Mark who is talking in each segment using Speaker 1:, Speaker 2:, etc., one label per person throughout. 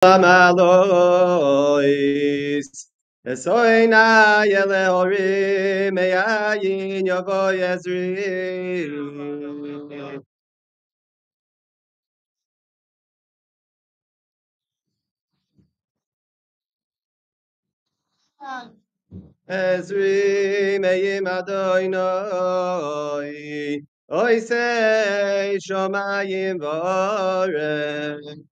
Speaker 1: Amalois Esoina Yelehori Meyayin Yovo Yezri Ezri Meyim Adoinoi Oisei Shomayim Vorem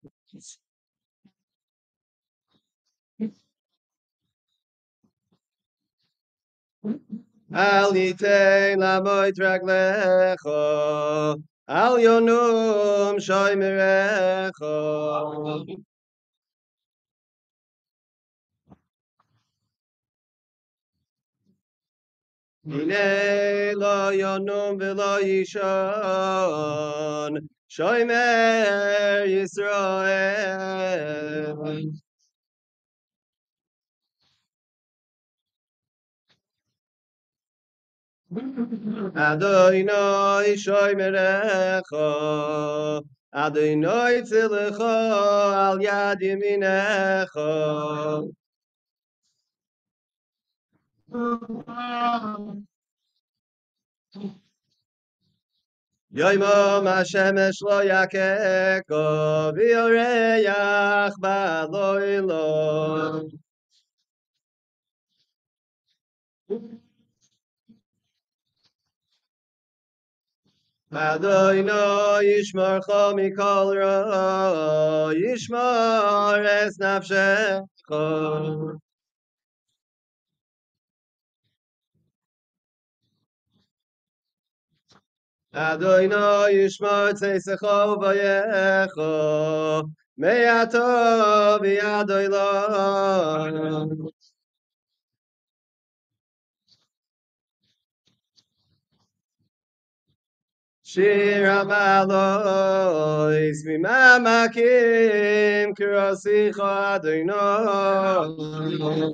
Speaker 1: Al yitein lamoit raglecho Al yonum shoymerecho Hine lo yonum v'lo yishon Shoymer Yisrael Adonai shoymerecho Adonai tzilecho al yad yaminecho Yoimo Hashemesh lo yakeko v'yoreach ba'loilo Adonai yishmorcho mikol ra yishmor es nafshecho Adonai yishmor tzeisecho v'yecho me'ato v'yad olam Shir HaMalois Mimamakim Kirosicho Adonai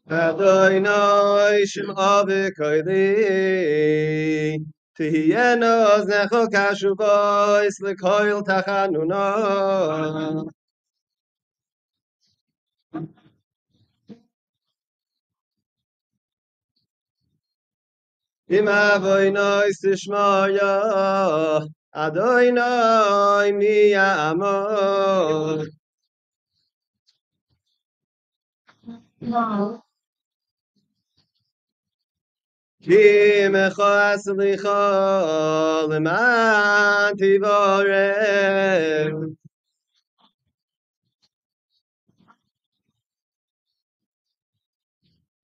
Speaker 1: Adonai Shem'o v'koili Tihiyeno oznecho kashuvois L'koil tachanunah Im avoinois tishmoya Adonai mi ya'amor Ki mecho aslicha למען tivorem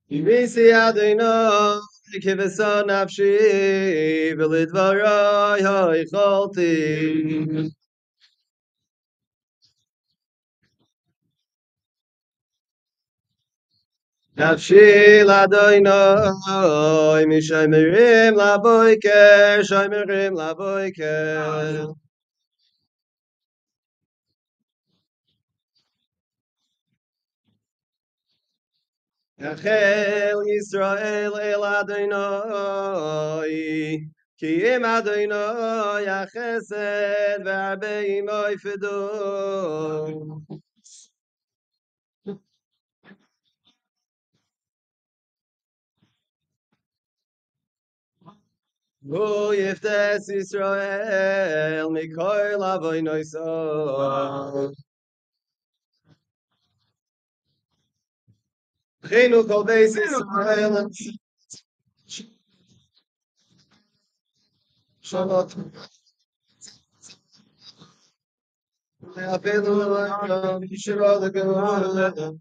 Speaker 1: Visi Adonai kivesa nafshi v'lidvarai ha'icholti Nafshi l'Adonai mishomerim laboiker shomerim laboiker Yachel Yisrael el Adonai Ki im Adonai yachesed ve'arbe imo yifedu Hu yiftes Yisrael mikol avoinoso Chinu kol beis Yisrael Shalot Le'apelu l'olam yishiro l'gevurah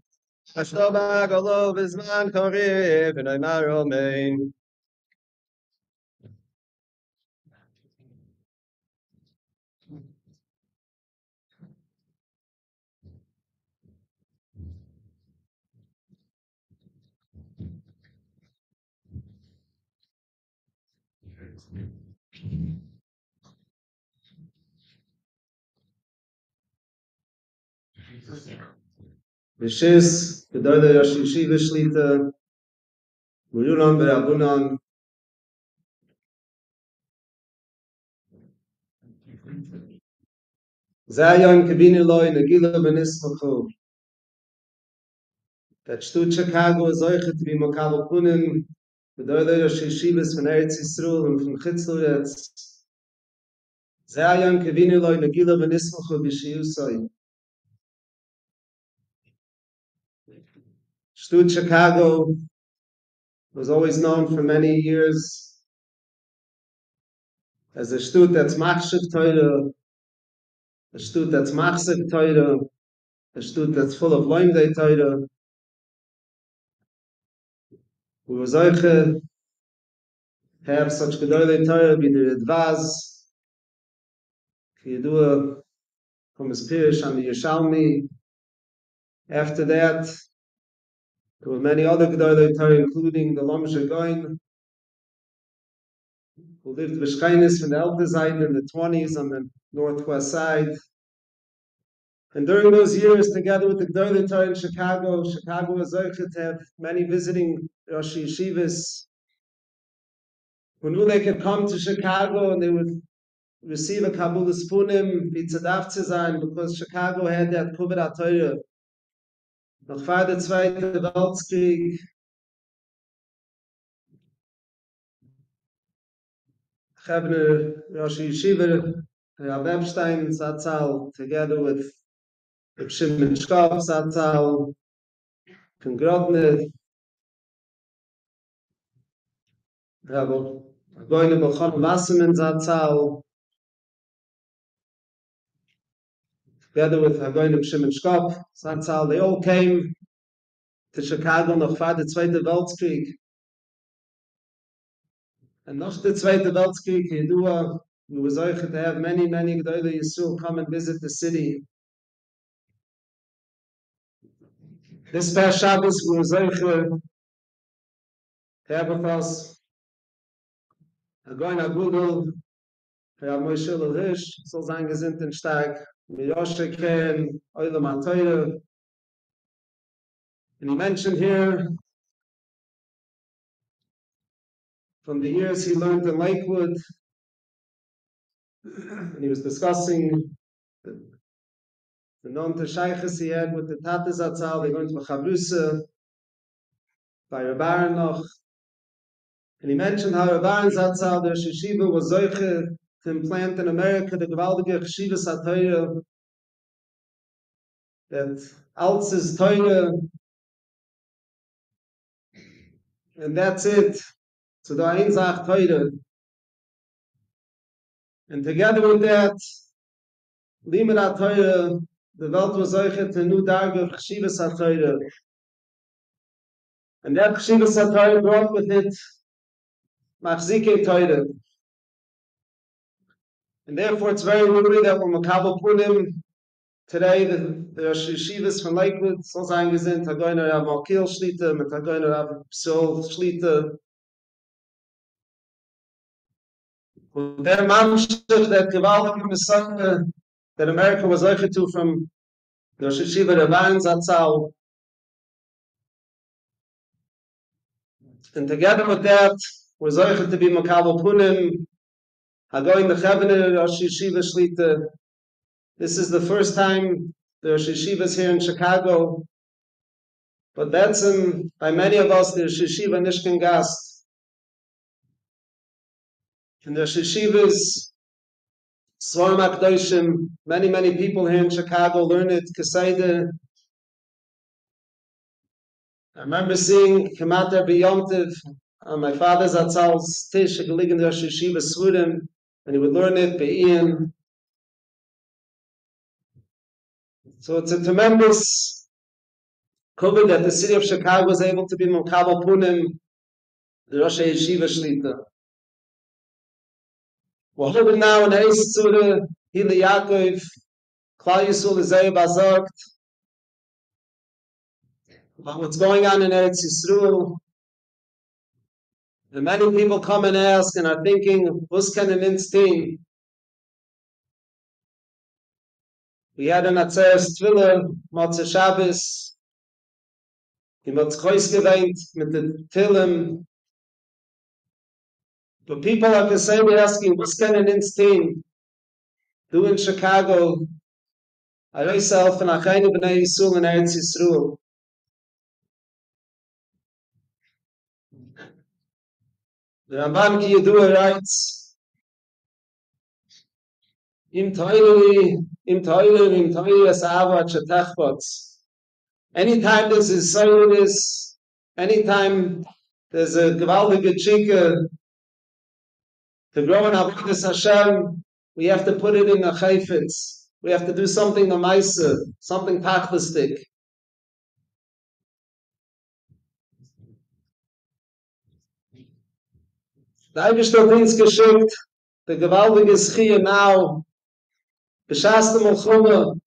Speaker 1: Ashtoba galo v'zman koriv v'noimar omein B'shis gdolei yoshishi v'shlita Murunan v'rabunan Zion Kavini Nagila Benismachu. That Stud Chicago is euch to be Makabal Punim, the Doyle Shishivas from Eretz Yisrael and from Chitzl. That's Zion Kavini Nagila Benismachu B'Shiyusai. Stud Chicago was always known for many years as a Stud that's Machshav Torah, a Stud that's Machshav Torah, a Stud that's full of Loimdei Torah. We was euch have such Gdolei Torah be the Advaz, Yedua from his Pirish and the Yerushalmi. After that, there were many other Gdolei Torah, including the Lomshe Goin, who lived Bishkainis from the Elder side in the 20s on the northwest side. And during those years, together with the Gdolei Torah in Chicago, Chicago was euch to have many visiting Rosh Yeshivas who knew they could come to Chicago and they would receive a Kabbalas Punim, Bitzadaf zu sein, because Chicago had that Kuvit HaTorah. Noch vor der Zweite Weltkrieg Chavner Rosh Yeshiva, Rav Epstein Zatzal, together with Shimon Shkov Zatzal, from Grodny, Rav Goyne Bechon Wasserman Zatzal, together with Hagoyne Shimon Shkov Zatzal, they all came to Chicago noch vor der Zweite Weltkrieg. And nach der Zweite Weltkrieg, Yedua, we was euch to have many Gdolei Yisrael come and visit the city. This past Shabbos, we was euch to have with us Hagoyne Agudel, Herr Moshe Lelhish, so sein gesinnt und stark, Miyoshe Ken, Olam HaTorah. And he mentioned here from the years he learned in Lakewood, and he was discussing the non-teshayches he had with the Tate Zatzal. They went to Chabrusa by Rabban noch. And he mentioned how Rabban Zatzal, the Rosh Yeshiva, was zoiche to implant in America the gewaltige Cheshivas HaTorah, that Altz's Torah, and that's it. So the Einzach Torah. And together with that, Limud HaTorah, the Welt was euch to new Darge of Cheshivas HaTorah. And that Cheshivas HaTorah brought with it Machzike Torah. And therefore it's very rooted that when Makabel Punim, today the Rosh Yeshivas from Lakewood, so sein gesinnt, Hagoyne Rav Malkiel Shlita, mit Hagoyne Rav Psol Shlita, und der Mamshich, that gewaltige Messiah that America was euch to from the Rosh Yeshiva Rabban Zatzal. And together with that, was euch to be Makabel Punim, Hagoyne Chavne Rosh Yeshiva Shlita. This is the first time the Rosh Yeshivas here in Chicago, but that's by many of us the Rosh Yeshiva Nishkin Gast. In the Rosh Yeshivas, Svarim HaKadoshim, many people here in Chicago learn it, Kesaida. I remember seeing Kemater B'Yomtiv on my father's Atzal's Tish, gelegen in the Rosh Yeshiva Svurim, and he would learn it Be'ien. So it's a tremendous cover that the city of Chicago was able to be Makabel Punim, the Rosh Yeshiva Shlita. We're holding now in the Eis Tzura, Hili Yaakov, Klal Yisrael is very besorgt about what's going on in Eretz Yisrael. And many people come and ask and are thinking, who's can an instinct? We had an Atzeres Twiller, Motze Shabbos, he hat sich ausgeweiht mit den Tillen. But people are constantly asking, what's can an instinct? du in Chicago, a yourself and achaynu b'nei Yisrael in Eretz Yisrael. The Ramban ki Yidua writes, Im toili es avat shetachbots. Anytime there's a silence, anytime there's a gewaltige chike to grow in avodas Hashem, we have to put it in a chayfetz. We have to do something namaisa, something tachlistic. The Eibishter hat uns geschickt, the gewaltige Schie now, b'shas the Melchuma,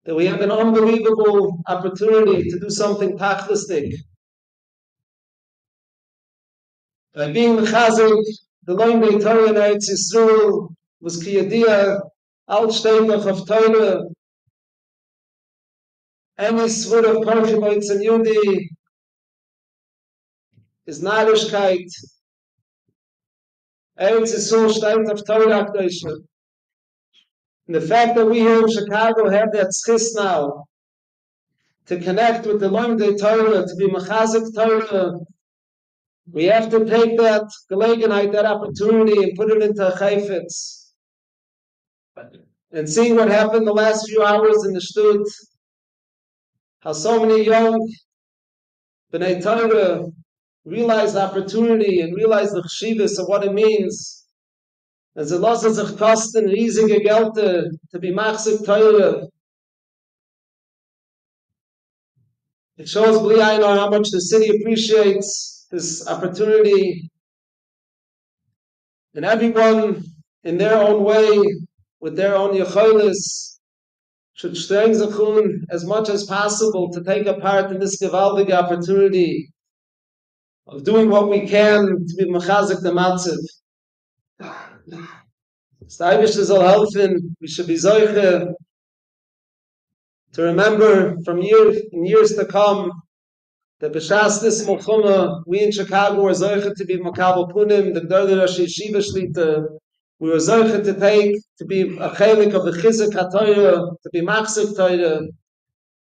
Speaker 1: that we have an unbelievable opportunity to do something tachlistic. By being mechazik, the Loimei Torah in Eretz Yisrael was kiyadiyah, altsteiglich of Torah, any svur of Parchimoitz and Yudi is Narishkeit. Eretz Yisrael steigt of Torah Akdosha. And the fact that we here in Chicago have that schis now, to connect with the Loimei Torah, to be mechazik Torah, we have to take that gelegenheit, that opportunity, and put it into a chayfetz. And seeing what happened the last few hours in the Shtut, how so many young B'nai Torah realize the opportunity and realize the chshivas of what it means. As it lassen sich kosten riesige Gelte to be machzik Torah. It shows bli einor how much the city appreciates this opportunity. And everyone in their own way, with their own yecholis, should streng sich as much as possible to take a part in this gewaltige opportunity of doing what we can to be mechazik the matziv. The Eibishter soll helfen, we should be zoiche to remember from years to come that b'shas this Melchuma, we in Chicago were zoiche to be makabel punim, the gdoli Rosh Yeshiva Shlita. We were zoiche to be a chelik of the chizik HaTorah, to be machzik Torah.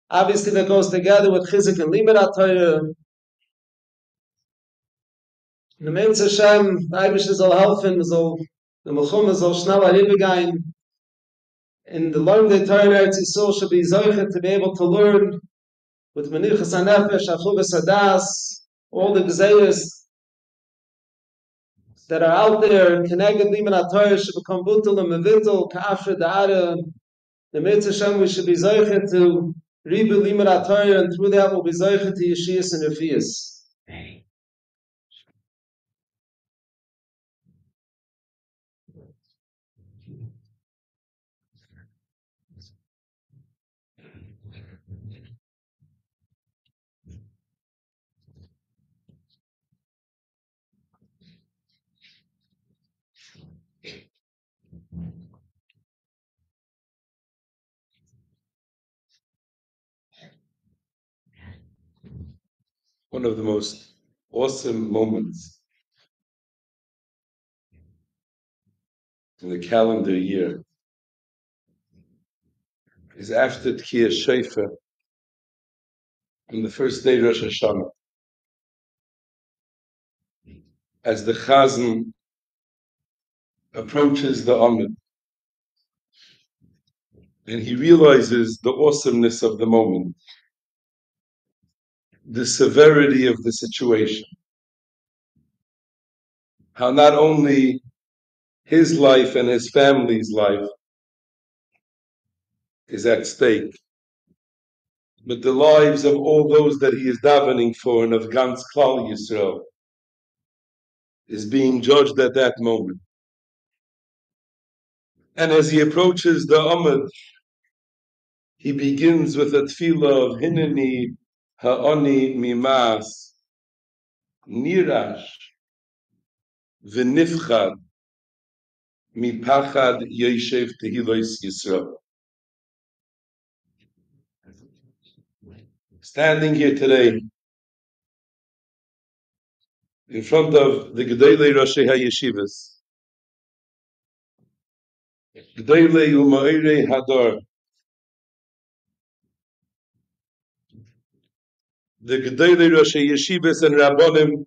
Speaker 1: Obviously that goes together with chizik and limud HaTorah. The Mensch Hashem, the Eibishter soll helfen, the Melchuma soll schnell ahibegein. And the Loimei Torah Eretz Yisrael should be zoiche to be able to learn with menichas hanefesh, achugas hadas, all the gzeiros that are out there, connected limud HaTorah should become butel and mevitel, ka'afre da'ara. The Mensch Hashem, we should be zoiche to ribu limud HaTorah, and through that we'll be zoiche to yeshiyas and refiyas.
Speaker 2: One of the most awesome moments in the calendar year is after Tkiyah Shofar on the first day Rosh Hashanah. As the Chazan approaches the Amid and he realizes the awesomeness of the moment, the severity of the situation, how not only his life and his family's life is at stake, but the lives of all those that he is davening for and of Gans Klal Yisrael is being judged at that moment. And as he approaches the Amud, he begins with a tefillah of Hineni ha'oni mimas nirash v'nifchad mipachad yeshev tehilos Yisrael. Standing here today in front of the Gdolei Roshei HaYeshivas, Gdolei u'ma'irei hador. The Gdolei Roshei Yeshivas and Rabbonim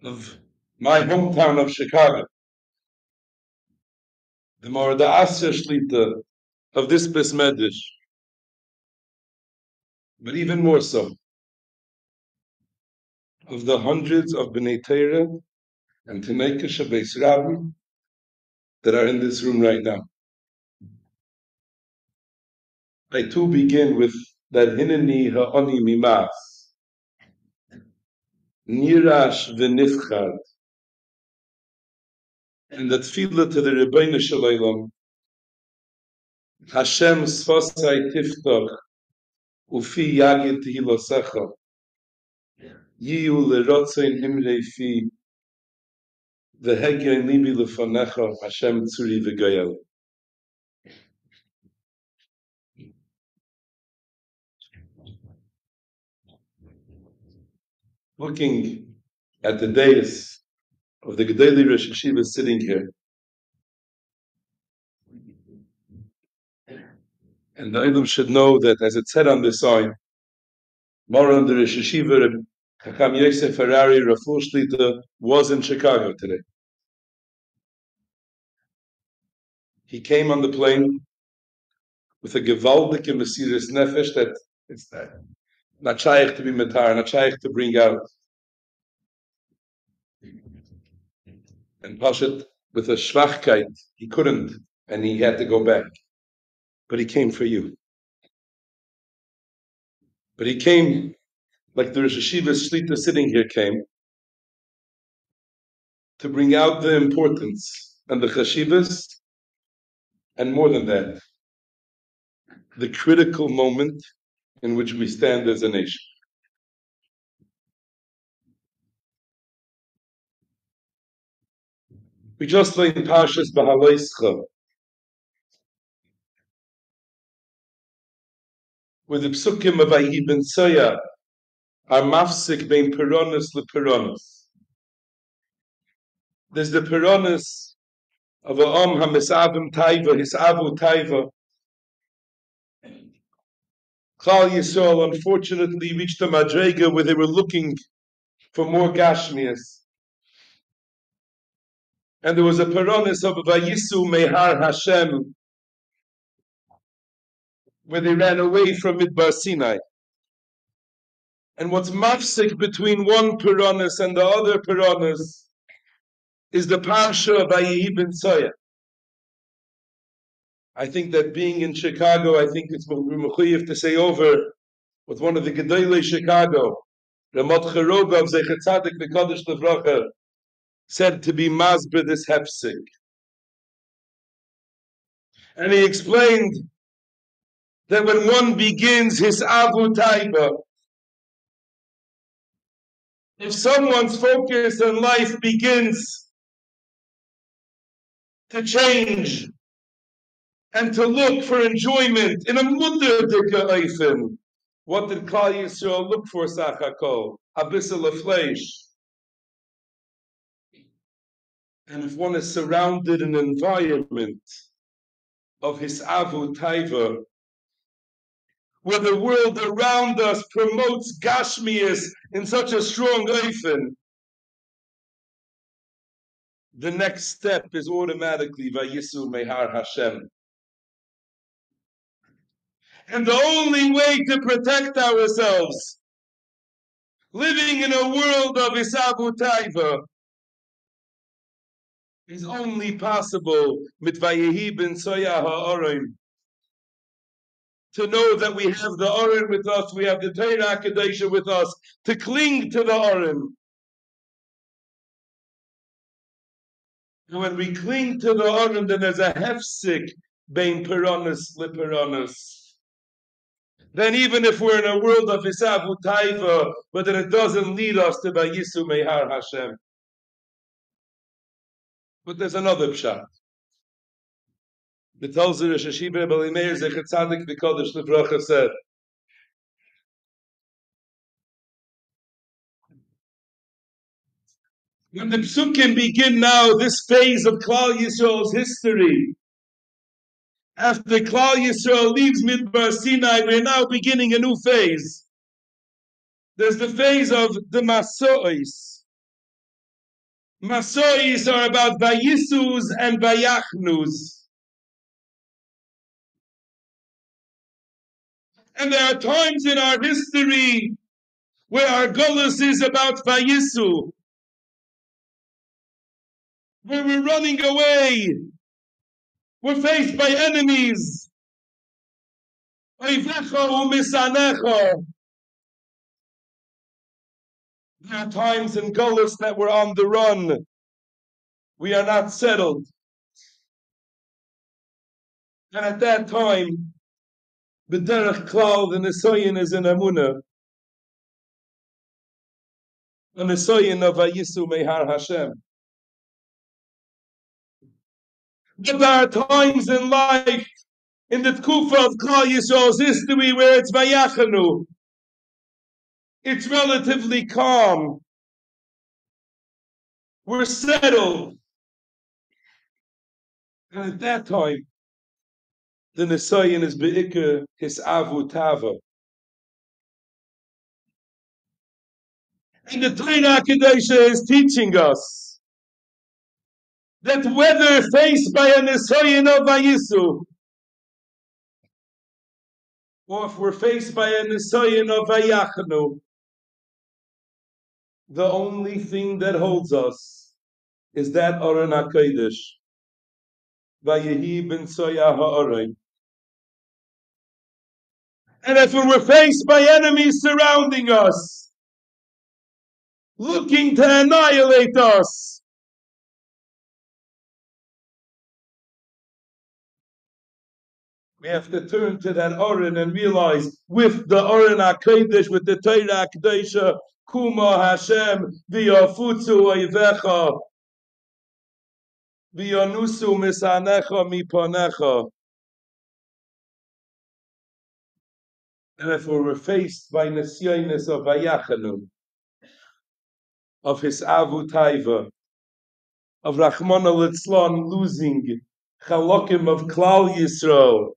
Speaker 2: of my hometown of Chicago, the Asya Shlita of this Bes Medrash, but even more so, of the hundreds of B'nai Torah and Tanei Beis Rabbi that are in this room right now. I too begin with that Hineni Ha'oni Mimas, Nirash V'nifchad, and that tefillah to the Rebbeinu Shalom, Hashem Sfosai Tiftach, Ufi Yagid Tihilosecha, Yiyu Lerotzein Himrei Fi, V'hegei Libi Lefanecha, Hashem Tzuri V'Goyel. Looking at the dais of the Gdolei Rosh Hashiva sitting here, and the Eilim should know that, as it said on the sign, Moran the Rosh Hashiva, Chacham Yosef Harari, Raful Shlita, was in Chicago today. He came on the plane with a gewaldige Mesiras Nefesh that it's not shaykh to be metar, not shaykh to bring out. And Pashat, with a shvachkeit, he couldn't, and he had to go back. But he came for you. But he came like the Rosh Hashiva Shlita sitting here came, to bring out the importance and the chashivas, and more than that, the critical moment in which we stand as a nation. We just learned Parshas Bahaloischa, where the psukim of Ayi ben Soya are mafsik bein peronis leperonis. There's the peronis of Om HaMisavim Taiva, Hisavu Taiva. Klal Yisrael unfortunately reached a madrega where they were looking for more gashmias. And there was a peronis of Vayisu Mehar Hashem, where they ran away from Midbar Sinai. And what's mafsik between one peronis and the other peronis is the parsha of Ayi ben Soya. I think that being in Chicago, I think it's mechuyev to say over with one of the Gdolei Chicago, Ramot Cherogov Zecher Tzadik B'Kodesh Levracha, said to be masber this hefsik. And he explained that when one begins his avu taiba, if someone's focus in life begins to change and to look for enjoyment in a mudderdika eifim, what did Klal Yisrael look for, Sachakol? Abissal of flesh. And if one is surrounded in an environment of his avu taiva, where the world around us promotes gashmias in such a strong eifin, the next step is automatically Vayisu Mehar Hashem. And the only way to protect ourselves, living in a world of Isavu Taiva, is only possible mit Vayehi ben Soya ha'orim. To know that we have the orim with us, we have the Torah Kadesha with us, to cling to the orim. And when we cling to the orim, then there's a hefsik bein peronis liperonis. Then even if we're in a world of Isavu Taiva, but then it doesn't lead us to Vayisu Mehar Hashem. But there's another pshat. The Tolzer Rosh Hashiva B'Limeir Zecher Tzadik B'Kodesh Levracha said, When the Psukim begin now this phase of Klal Yisrael's history, after Klal Yisrael leaves Midbar Sinai, we're now beginning a new phase. There's the phase of the Masois. Masois are about Vayisus and Vayachnus. And there are times in our history where our Golus is about Vayisu, where we're running away, we're faced by enemies. There are times in Golus that we're on the run. We are not settled. And at that time, B'derech Klal, the Nesoyin is in Amunah. The Nesoyin of Vayisu Mehar Hashem. But there are times in life, in the Tkufa of Klal Yisrael's history, where it's Vayachanu. It's relatively calm. We're settled. And at that time, the Nesoyin is Be'ikr his Avu Tava. And the Torah Kedosha is teaching us that whether faced by a Nesoyin of Vayisu, or if we're faced by a Nesoyin of Vayachanu, the only thing that holds us is that Aron HaKodesh, Vayehi ben Soya ha'Aron. And if we're faced by enemies surrounding us, looking to annihilate us, we have to turn to that Aron and realize with the Aron HaKodesh, with the Torah HaKodesha, Kuma Hashem, v'yafutzu oivecha, v'yanusu misanecha mipanecha. And if we were faced by Nesyonis of Vayachanu, of his Avu Taiva, of Rachmana Litzlan losing Chalokim of Klal Yisrael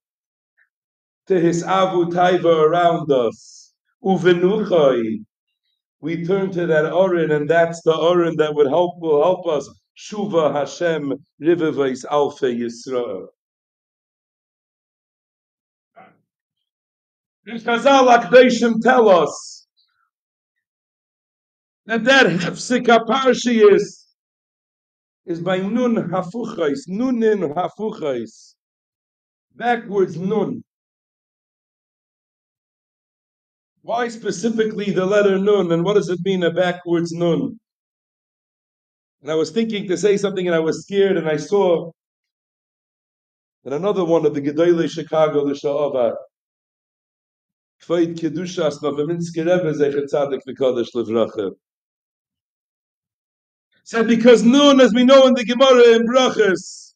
Speaker 2: to his Avu Taiva around us, Uvenuchai, we turn to that Aron, and that's the Aron that will help us. Shuva Hashem Rivavais Alpha Yisrael. And Chazal HaKadoshim tell us that Hefsik HaParshiyis is by Nun Hafuchais, Nunin Hafuchais, backwards Nun. Why specifically the letter Nun, and what does it mean, a backwards Nun? And I was thinking to say something, and I was scared, and I saw that another one of the Gdolei Chicago, the Sha'avar, K'vayit Kedushas Noveminski Rebbe Zecher Tzadik V'Kodesh Levracha, said because Nun, as we know in the Gemara in Brachas,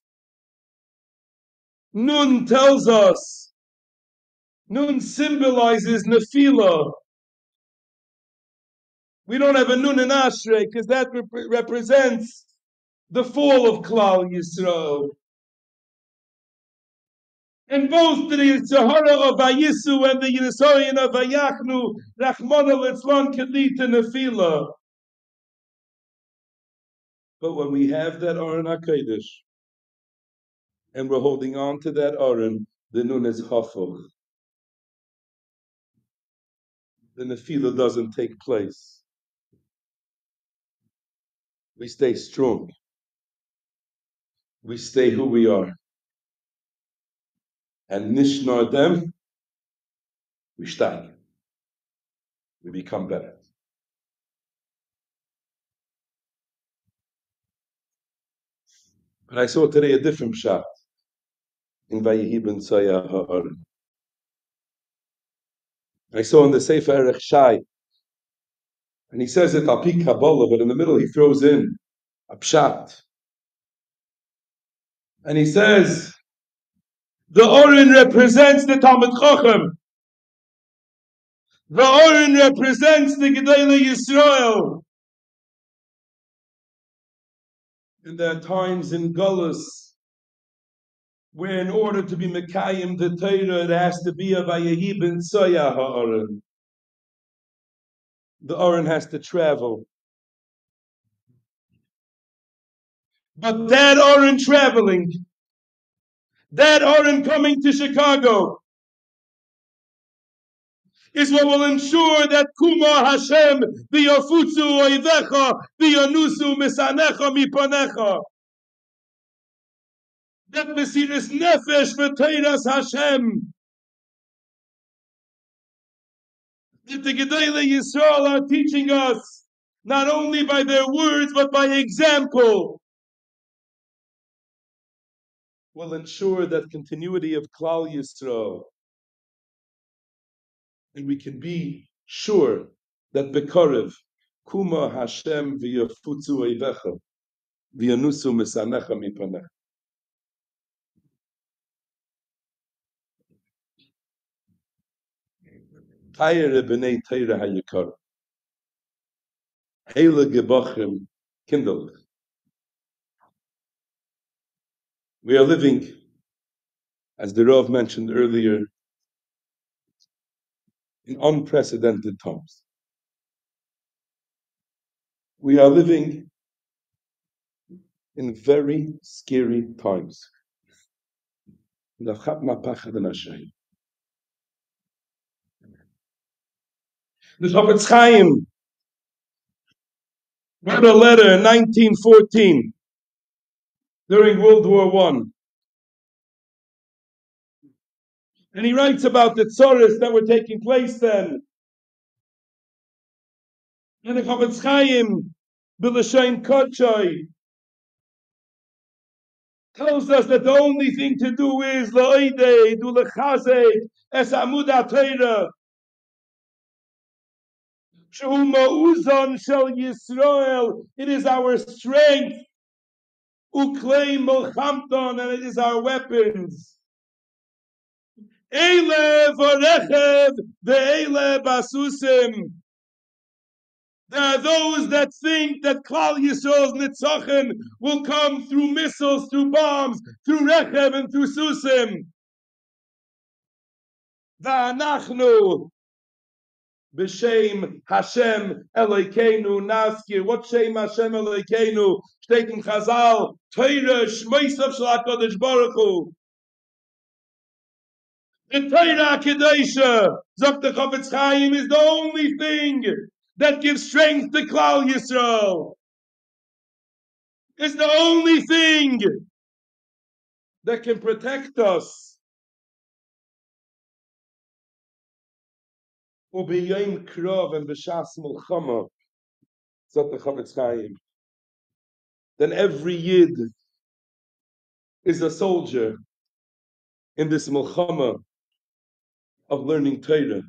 Speaker 2: Nun tells us, Nun symbolizes Nefila. We don't have a Nun in Ashrei because that represents the fall of Klal Yisrael. And both the Yitzhahara of Vayisu and the Yisoyin of Vayachnu, Rachmana Litzlan can lead to Nefila. But when we have that Aron HaKodesh, and we're holding on to that Aron, the Nun is Hafuch. The Nefila doesn't take place. We stay strong. We stay who we are. And Nishna'tem, we steig. We become better. But I saw today a different shot in Vayehi ben Soya ha'Aron. I saw in the Sefer Erech Shai, and he says it al pi Kabbalah, but in the middle he throws in a pshat. And he says, the Aron represents the Talmid Chacham. The Aron represents the Gdolei Yisrael. And there are times in Gullus where in order to be Mekayim the Torah, it has to be a Vayehi ben Tzoya ha'oren. The oren has to travel. But that oren traveling, that oren coming to Chicago, is what will ensure that Kuma Hashem v'yafutzu oivecha v'yanusu misanecha mipanecha. That Mesiras Nefesh v'Teiras Hashem, that the Gdolei Yisrael are teaching us, not only by their words but by example, will ensure that continuity of Klal Yisrael. And we can be sure that Bekorev, Kuma Hashem v'yafutzu oivecha v'yanusu misanecha mipanecha. Tayre b'nei Torah hayikar. Heile gebachim kinderlich. We are living, as the Rav mentioned earlier, in unprecedented times. We are living in very scary times. The Chofetz Chaim wrote a letter in 1914 during World War I. And he writes about the tzoros that were taking place then. And the Chofetz Chaim, B'Lashem Kodshay, tells us that the only thing to do is la'odei, do lechazek, es amud ha'Torah. Shehu ma'uzon shel Yisrael. It is our strength. Uklei molchamton, and it is our weapons. Eile v'rechev ve'eile basusim. There are those that think that Klal Yisrael's nitzachim will come through missiles, through bombs, through rechev and through susim. Va'anachnu b'shem Hashem Elokeinu naskir. What shem Hashem Elokeinu? Steht in Chazal, Torah shmeisav shel HaKadosh Baruch Hu. The Torah Kedosha, sagt the Chofetz Chaim, is the only thing that gives strength to Klal Yisrael. It's the only thing that can protect us. Ubiyom krov and b'shas milchama, sagt the Chofetz Chaim. Then every yid is a soldier in this milchama of learning Torah.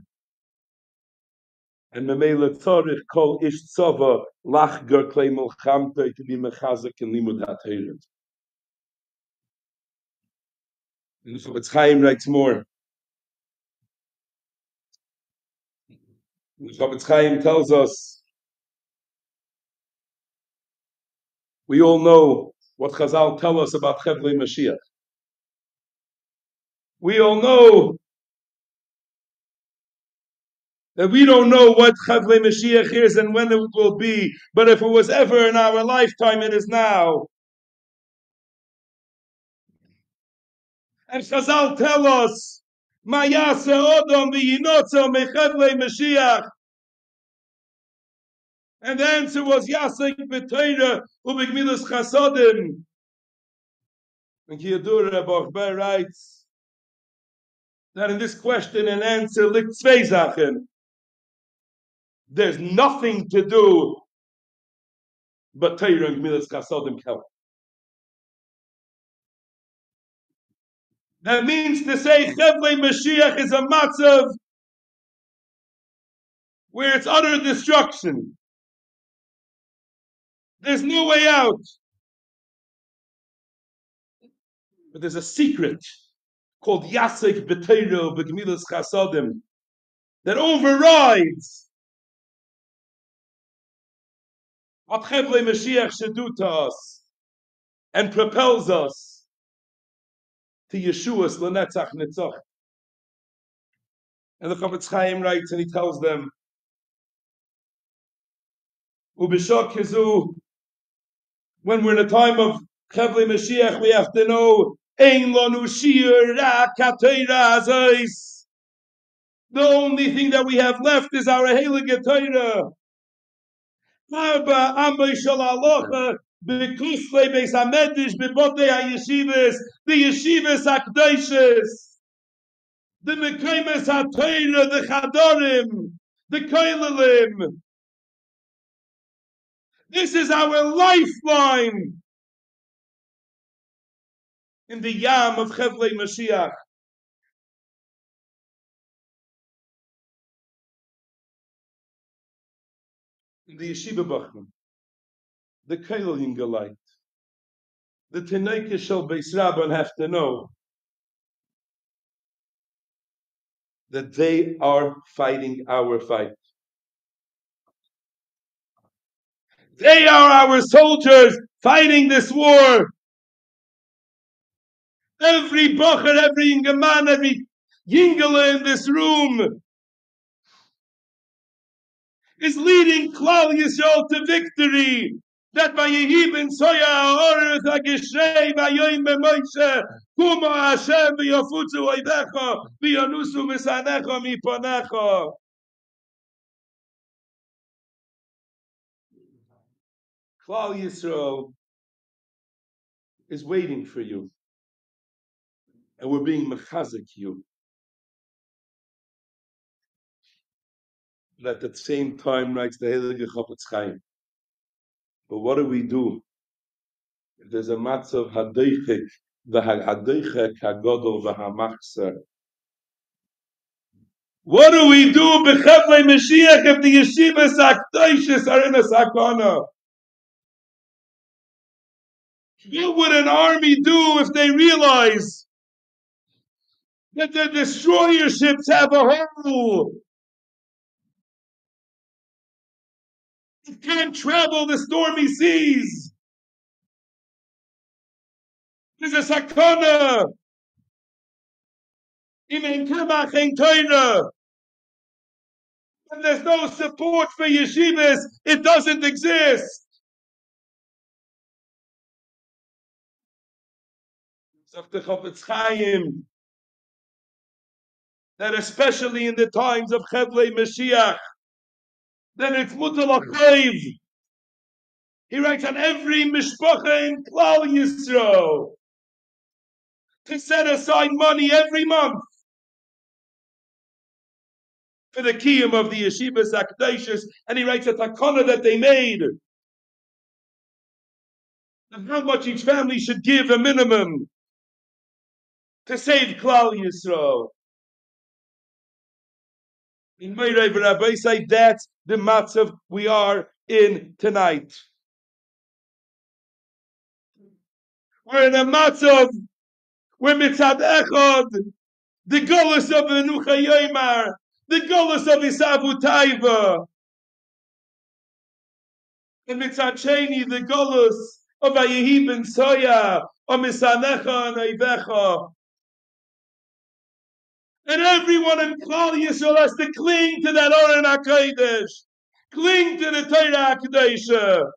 Speaker 2: And memela tzarich kol ish tzava lachgar klei milchamta, to be mechazek in limud haTorah. And so Chofetz Chaim writes more. Chofetz Chaim tells us, we all know what Chazal tell us about Chevlei Mashiach. We all know that we don't know what Chevlei Mashiach is and when it will be, but if it was ever in our lifetime, it is now. And Chazal tell us, Ma yaseh odom v'yinotzo mechevlei Mashiach. And the answer was Yasek b'Torah u'b'gmilas chasodim. And Shidur Rabbi writes that in this question and answer liegt zwei Sachen. There's nothing to do but Torah and gmilas chasodim help. That means to say Chevlei Mashiach is a matzav where it's utter destruction. There's no way out. But there's a secret called Yasek b'Torah b'gmilas chasodim that overrides what Chevlei Mashiach should do to us. and propels us to Yeshua's L'netzach Netzach. And the Chofetz Chaim writes and he tells them, Ubishok Kizu, when we're in a time of Chevle Mashiach, we have to know, Ein Lanu Shir Ra Katoira Azois. The only thing that we have left is our Heilige Torah. Arba Amay Shal Alocha, Bekusle Beis HaMedrash, Bebotei HaYeshivas, the Yeshivas HaKdoshos, the Mekaymes HaTorah, the Chadorim, the Koilelim. This is our lifeline in the Yam of Chevlei Mashiach. In the Yeshiva Bachman, the Koilelim Galite, the Teneike Shel Beis Rabban have to know that they are fighting our fight. They are our soldiers fighting this war. Every Bocher, every Ingeman, every Yingele in this room is leading Klal Yisrael to victory. That by Yehibin Soya Oreth HaGeshrei Vayoyim BeMoshe Kuma Hashem V'Yofutzu Oidecha V'Yonusu Misanecha Miponecha. Klal Yisrael is waiting for you, and we're being mechazik you. But at the same time, writes the Heilige Chofetz Chaim. But what do we do if there's a matzav hadoichik, v'hadoichik hagodol v'hamachser? What do we do b'chevlei Mashiach if the yeshivas hakdoshos are in a sakana? What would an army do if they realize that their destroyer ships have a hole? It can't travel the stormy seas. There's a sakana. When there's no support for yeshivas, it doesn't exist. That especially in the times of Chevlei Mashiach, then it's mutal achayv. He writes on every mishpacha in Klal Yisrael to set aside money every month for the kiyum of the yeshivas hakdoshos, and he writes a takana that they made of how much each family should give a minimum to save Klal Yisrael. In Meirei Rabbi say that's the matzav we are in tonight. We're in a matzav where mitzad echad, the golus of Menucha Yomar, the golus of Isavu Taiva, and mitzad sheni, the golus of Ayehi ben Soya, of Misanecha and Eivecha. And everyone in Klal Yisrael has to cling to that Oren HaKodesh, cling to the Torah HaKodesha.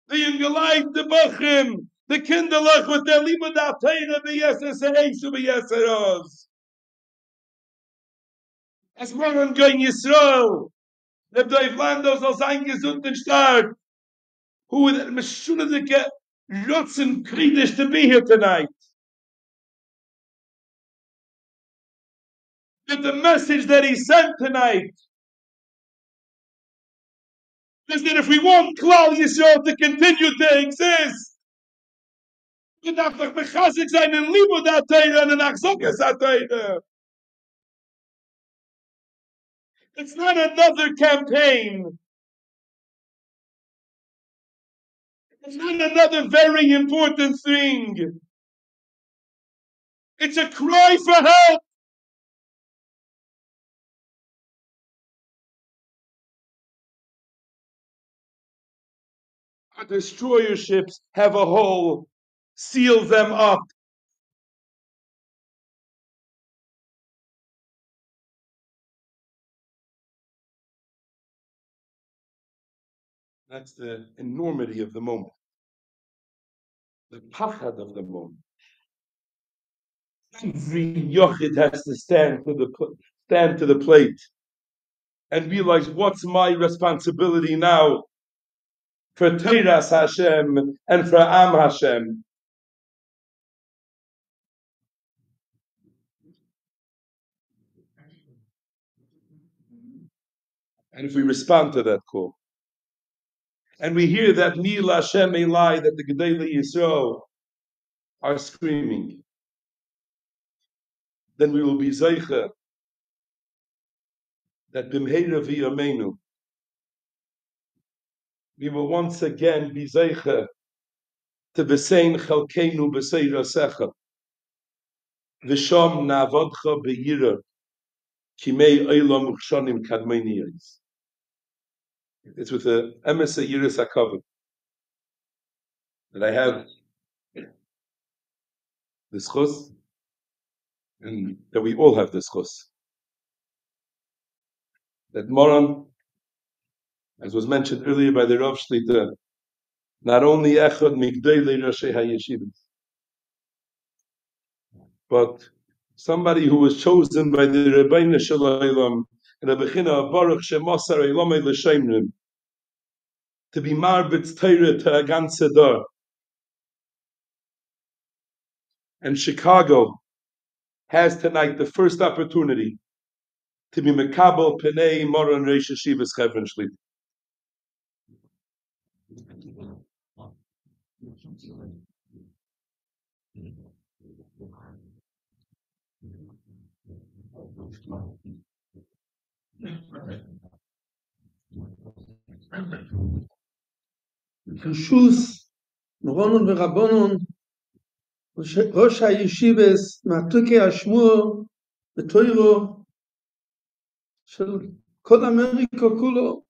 Speaker 2: The Yungelite, the Bochim, the Kinderlach with their Limud HaTorah, the Yeseseresu, the Yeseros. As Moran Goin Yisrael, the Doivlandos als ein gesunden Stark, who with Meshunadike Rotzen Kridish to be here tonight. That the message that he sent tonight is that if we want Klal Yisrael to continue to exist, we have to mechazik sein in Limud HaTorah and in Achzokas HaTorah. It's not another campaign. It's not another very important thing. It's a cry for help. Our destroyer ships have a hole, seal them up. That's the enormity of the moment, the pachad of the moment. Every yochid has to stand to the plate and realize, what's my responsibility now for Teiras Hashem and for Am Hashem. And if we respond to that call, and we hear that Mil Hashem Elai, that the Gdolei Yisrael are screaming, then we will be zeicha that b'mheira v'yameinu we will once again be zeicha to b'sein chalkeinu b'sei rasecha v'sham na'avodcha b'yira kimei olam u'chshanim kadmeiniyos. It's with the emes yiras hakavod that I have the schus, and that we all have the schus. That Moran, as was mentioned earlier by the Rav Shlita, not only echad migdolei Roshei HaYeshivos, but somebody who was chosen by the Rebbeinu Shel Olam and the Bechina Baruch Shemosar Elamei L'Shemrim to be marbitz Torah to a ganze dor. And Chicago has tonight the first opportunity to be Mekabel Penei Moran Reish Yeshivas Chevron Shlita.
Speaker 1: Rishus, Moronun v'Rabonun, Rosh HaYeshivas, Ma'atukei Hashmur, v'Toiro, של כל אמריקה כולו,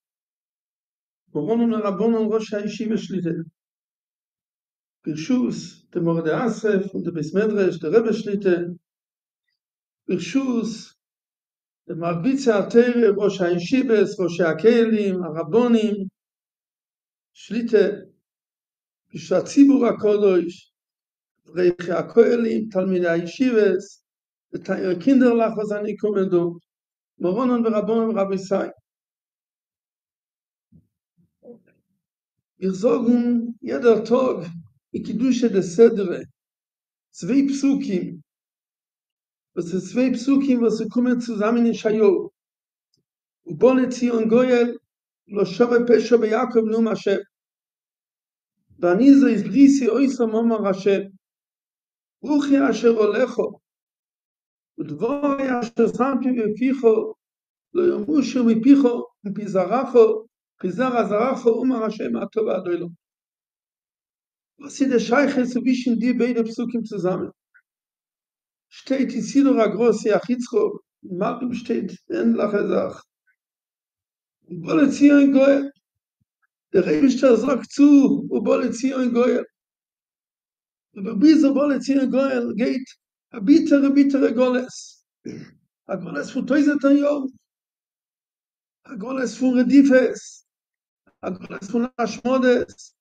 Speaker 1: Moronun v'Rabonun, Rosh HaYeshivas Shlita. Rishus, der Mordei Asef und der Beis Medrash, der Rebbe Shlita. Rishus, der Marbitze HaTorah, Rosh HaYeshivas, Rosh HaKelim, Arabonim, Shlita, בשביל הציבור הקודש, reiche הכהלים, תלמידי הישיבס, קינדרלach, was אני קומנדו, מורונן ורבונן ורבי סי. Wir sagen, jeder Tag, die Kiddushe des Sedre, 2 Psukim, was ist 2 Psukim, was sie kommen zusammen in Shayo. ובוא לציון גואל, לא שווה פשע ביעקב נאום השם. ואני זה הסבריסי אויסו מומר השם, רוחי אשר הולכו, ודבורי אשר שמתי בפיכו, לא ימושו מפיכו, מפיזרחו, פיזר הזרחו, אומר השם הטוב עד אלו. Was ist der Scheiches zwischen die beiden Psukim zusammen? Steht die Sidor Agrosi Achitzro, Malbim steht ähnliche Sache. Und wolle Zion Goel, der Rebischter sagt zu, und wolle Zion Goel. Und bei dieser wolle Zion Goel geht a bittere Goles. A Goles von Teusetan Yom, a Goles von Redifes, a Goles von Ashmodes,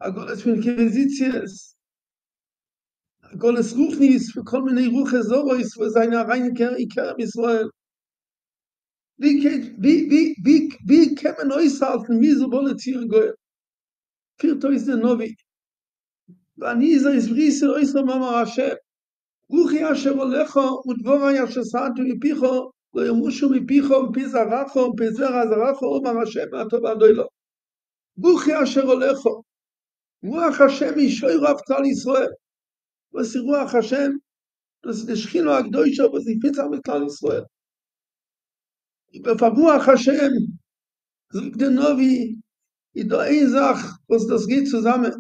Speaker 1: a Goles von Kirizitzies, a Goles Ruchnis, für כל מיני Ruche Zorois, für seine reine יקרים ישראל. Wie כמנוי salten, wie so wolle Zion Goel. Vierto ist der Novi. ואני זה הסבריסי אויסו ממר השם. רוחי אשר הולכו, ודבורי אשר שמתי מפיכו, לא ימושו מפיכו, מפי זרחו, מפי זרע זרחו, אומר השם, הטוב עד אלו. רוחי אשר הולכו. רוח השם ישוי רב כלל ישראל. וזה רוח השם, זה שכינו הקדושה, וזה יפיצה מכלל ישראל. בפרוח השם, זה גדנובי, ידו אין זך, וזה דסגית zusammen.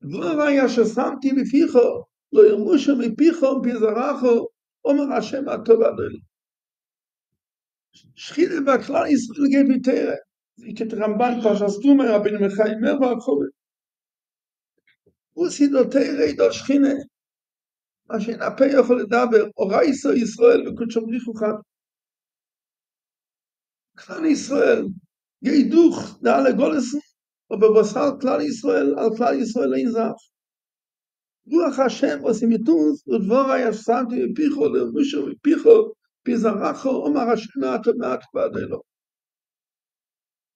Speaker 1: דבורי אשר שמתי מפיכו, לא ימושו מפיכו, מפי זרחו, אומר השם הטוב עד אלו. שכינה בכלל ישראל גבי תרא.
Speaker 3: wie ket Ramban Pashas Tumer Rabbeinu Mechai Mer V'Achove. Wo do Teirei do Shchine, מה שאין הפה יכול לדבר, אורייסו ישראל וקודשו בריחו חד. כלל ישראל, ידוך דעה לגולסו, ובבשר כלל ישראל, על כלל ישראל אין זף. רוח השם עושים יתוס, ודבורה ישמתי בפיחו, לרושו בפיחו, פיזרחו, אומר השנה התודעת ועד אלו.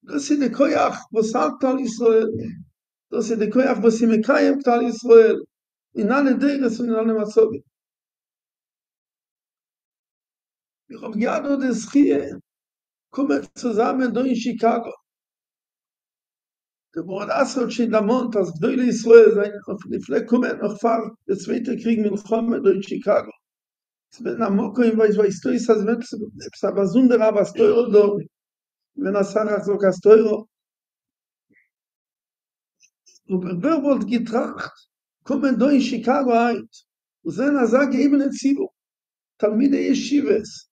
Speaker 3: דוסי דקויח, בשר כלל ישראל, דוסי דקויח, בוסי מקיים כלל ישראל, in alle Deres und in alle Matzogi. Wir haben Jado des Chie, kommen zusammen durch Chicago. Der Wort Asot steht am Mond, das Gdoli Israel sein, auf die Fleck kommen noch fahren, der zweite Krieg mit Chome durch Chicago. Es wird am Moko, weil du ist das Web, es ist aber Sundera, was teuro dort, wenn er sagt, so kas teuro. Und wer wird getracht, kommen da in Chicago ein. Und dann sagt eben ein Zibo. Talmide Yeshivas.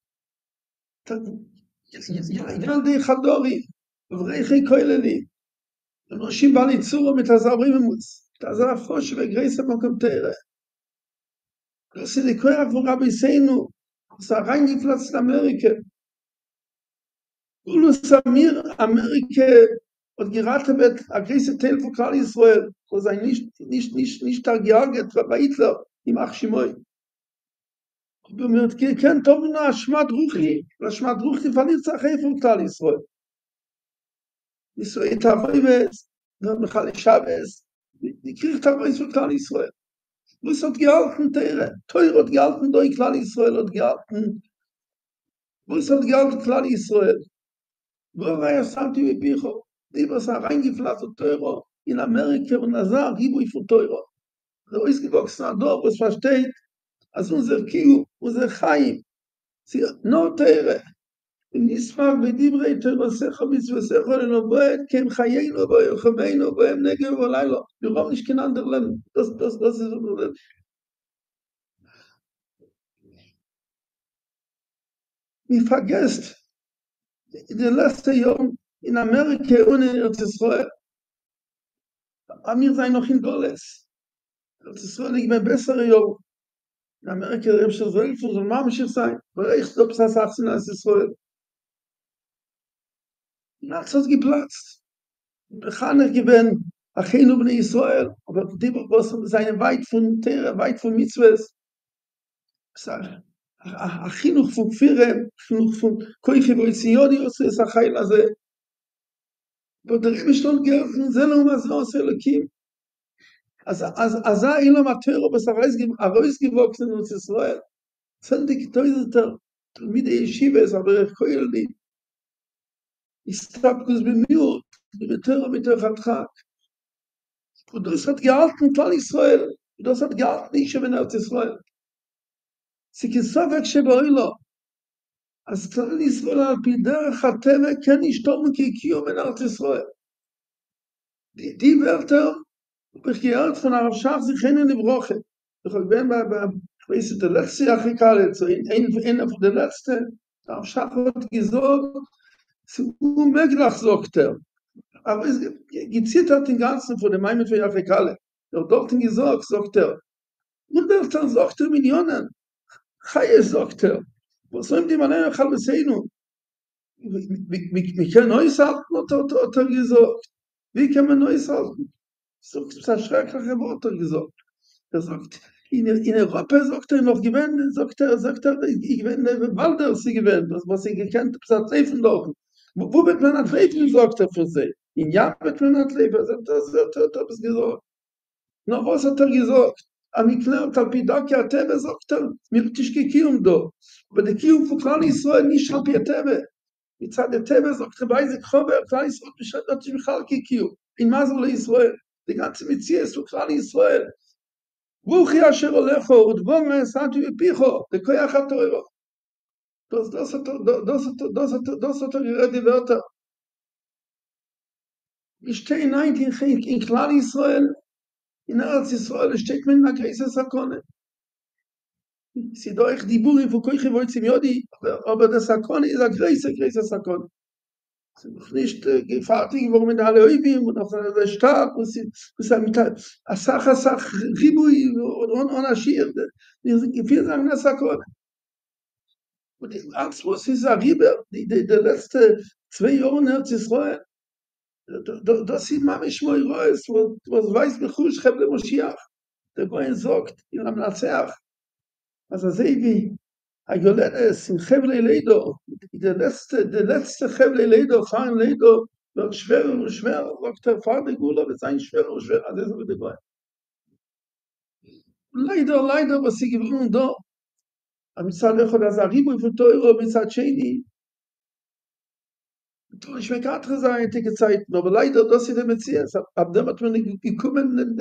Speaker 3: ילדי חדורי, ובריחי כוללים. אנשים בעלי צורו מתעזרים ומוץ. מתעזר הפוש וגרייס המקום תראה. עושה לקרוא עבור רבי סיינו. עושה reingeplatzt Amerika. Ulu Samir Amerika und geraten wird a große Teil von Klal Israel. wo sein nicht gejaget bei Hitler im Achshimoy. Und mir kennt doch na Schmat Ruchi von Nitzachai von Klal Israel. Israel Tavoives, Michal Shabbos, die kriegt Tavoives von Klal Israel. Was hat gehalten, Teure hat gehalten, durch Klal Israel hat gehalten. Was hat gehalten, Klal Israel? Wo war ja Santi wie Picho? Die was reingeflattert Teure in Amerika und Nazar, Hibui von Teure. So ist gewachsen, da, was versteht, als unser Kiu, unser Chaim, sie no Teure. נשמח בדברי תורתך ומצוותיך לנבואת כי הם חיינו ויחמנו והם נגב ולילה. לרוב nicht kein anderer Leben. Das ist das Problem. Wie vergesst, in den letzten Jahren in Amerika und in Israel, haben wir sein noch in Goles. Israel ist mein besserer Jahr. In Amerika der Himmel soll von so Mamschich sein, weil ich glaube, das sagt in Israel. Nachts hat geplatzt. Bechaner gewinnt, Achenu bnei Israel, aber die was seine weit von Tere, weit von Mitzvahs. Achinu von Kfirem, von Koiche, wo ich Sioni ist ein Heil, also aber der Rebbe stand geöffnet, Zelo Masros Elokim. Als Ilom Atero, was gewachsen in Israel. Zendig Teuseter, mit der Yeshiva, aber Koildi. הסתפקוס במיעוט, mit der Vertrag. Und das hat gehalten Klal Israel. Und das hat gehalten nicht in Israel. Sie kisavek sheboilo. As Klal Israel al pi derech hateve ken ishtomu ki kiyum in Israel. Die Wörter habe ich gehört von Araschach sich hin in Broche. Ich bin ich weiß der letzte Achikale, so in einer von der letzten, Araschach hat gesagt, zu Meglach sagt aber es gezittert den ganzen von der Meinung für Afrikale. Doch dort gesagt, sagt und dann sagt Millionen. Chaye sagt was sollen die Männer halb sehen? Wie kann neu sagen, hat gesagt. Wie kann man neu sagen? So schreckliche Worte gesagt. Sagt, in Europa sagt noch gewinnt, sagt ich gewinne Walder, sie gewinnt, was sie gekannt, hat Leben laufen. Wo wird man an Leben gesagt für sie? In Japan wird man an Leben, das hat es gesagt. Na, was hat gesagt? Am Ikler, Talpidaki, Atebe, sagt mir tisch gekium do. Aber der Kium von Klal Israel nicht halb Atebe. Mit der Tebe sagt bei sich Khober, Klal Israel beschreibt nicht Michal Kikium. In Masel Israel, die ganze Mitzie ist von Klal Israel. Wo hier asher olecho und wo man santi picho, der Koyach HaTorah. Das hat geredet die Wörter. Ich stehe in Klal Israel, in Eretz Israel steht mit einer Kreise Sakone. Sie doch die Burim von Koiche wollte sie Jodi, aber das Sakone ist eine Kreise Sakone. Sie noch nicht gefertigt geworden mit alle Oivim und auf der Stadt, wo sie mit Asach Ribui und Aschir, die sind viel sagen, das Sakon. Und die Angst, wo sie sagen, die letzte 2 Jahre in Israel, das sieht man mich mal raus, was weiß Bechush, Cheble Moschiach, der Goyen sagt, in am Nazeach, also sehe wie, Ayoledes in Chevle Leido, der letzte Chevle Leido, fahren Leido, wird schwerer und schwerer, sagt der Vater Gula, wird sein schwerer und schwerer, das ist dabei. Leider, was sie gewohnt da, am Salech oder Zaribu für Teuro, mit Satscheni, ich mag andere seitige Zeiten, aber leider, das ist der Metzies, ab dem hat man nicht gekommen,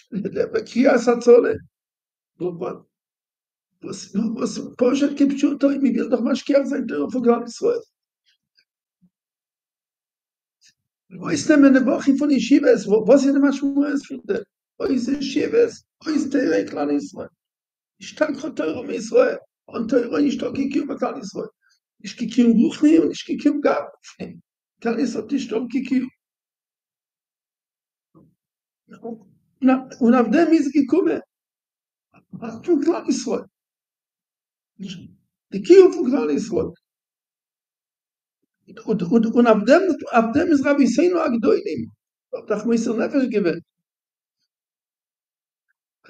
Speaker 3: der Krias hat Zolle. Was Porsche gibt schon, ich will doch mal schwer sein, der von gar nichts Israel. Wo ist denn eine Woche von Yeshivas? Was ist denn was Schmures für den? Wo ist Yeshivas? Wo ist der Klan Israel? Ich danke Teuro mit Israel. Und Teuro nicht doch gekommen Klan Israel. Ich gekommen Ruchni und ich gekommen Gab. Klan Israel nicht doch gekommen. Und auf dem ist gekommen. Was für Klan Israel? Die Kiew von Klan Israel. Und ab dem ist Rabbi Seinu Gdoli. Doch muss Nefesh gewählt.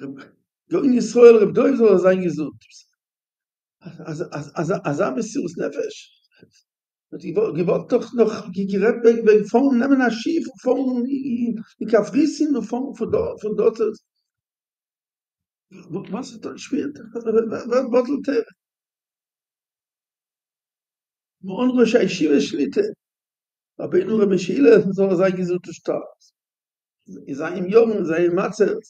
Speaker 3: In Israel, Gdoli soll sein gesund. Azam ist Sirus Nefesh. Die wollte doch noch gerät von nehmen ein Schiff von die Kafrisin und von dort. Was ist das schwer? Was ist das? Man rosh Yeshiva Shlite. Aber nur Meshile soll sein gesunde Staat. Ich sage ihm Jungen, sei ihm Matze.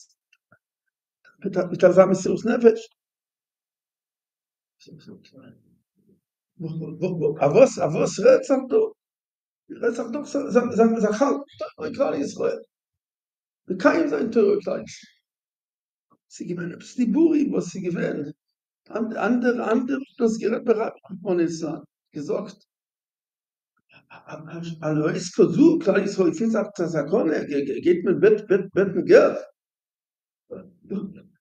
Speaker 3: Mit der Samen Sirus Nefesh. Was Retzach doch? Retzach doch Zachal, Klan Israel. Wir kein sein Teure klein. Sie gewinnen, es die Buri, was sie gewinnen. Andere, das gerät bereit von Islam. Gesagt. Also ist versucht, klar, Israel, ich finde, das geht mit Bett Geld.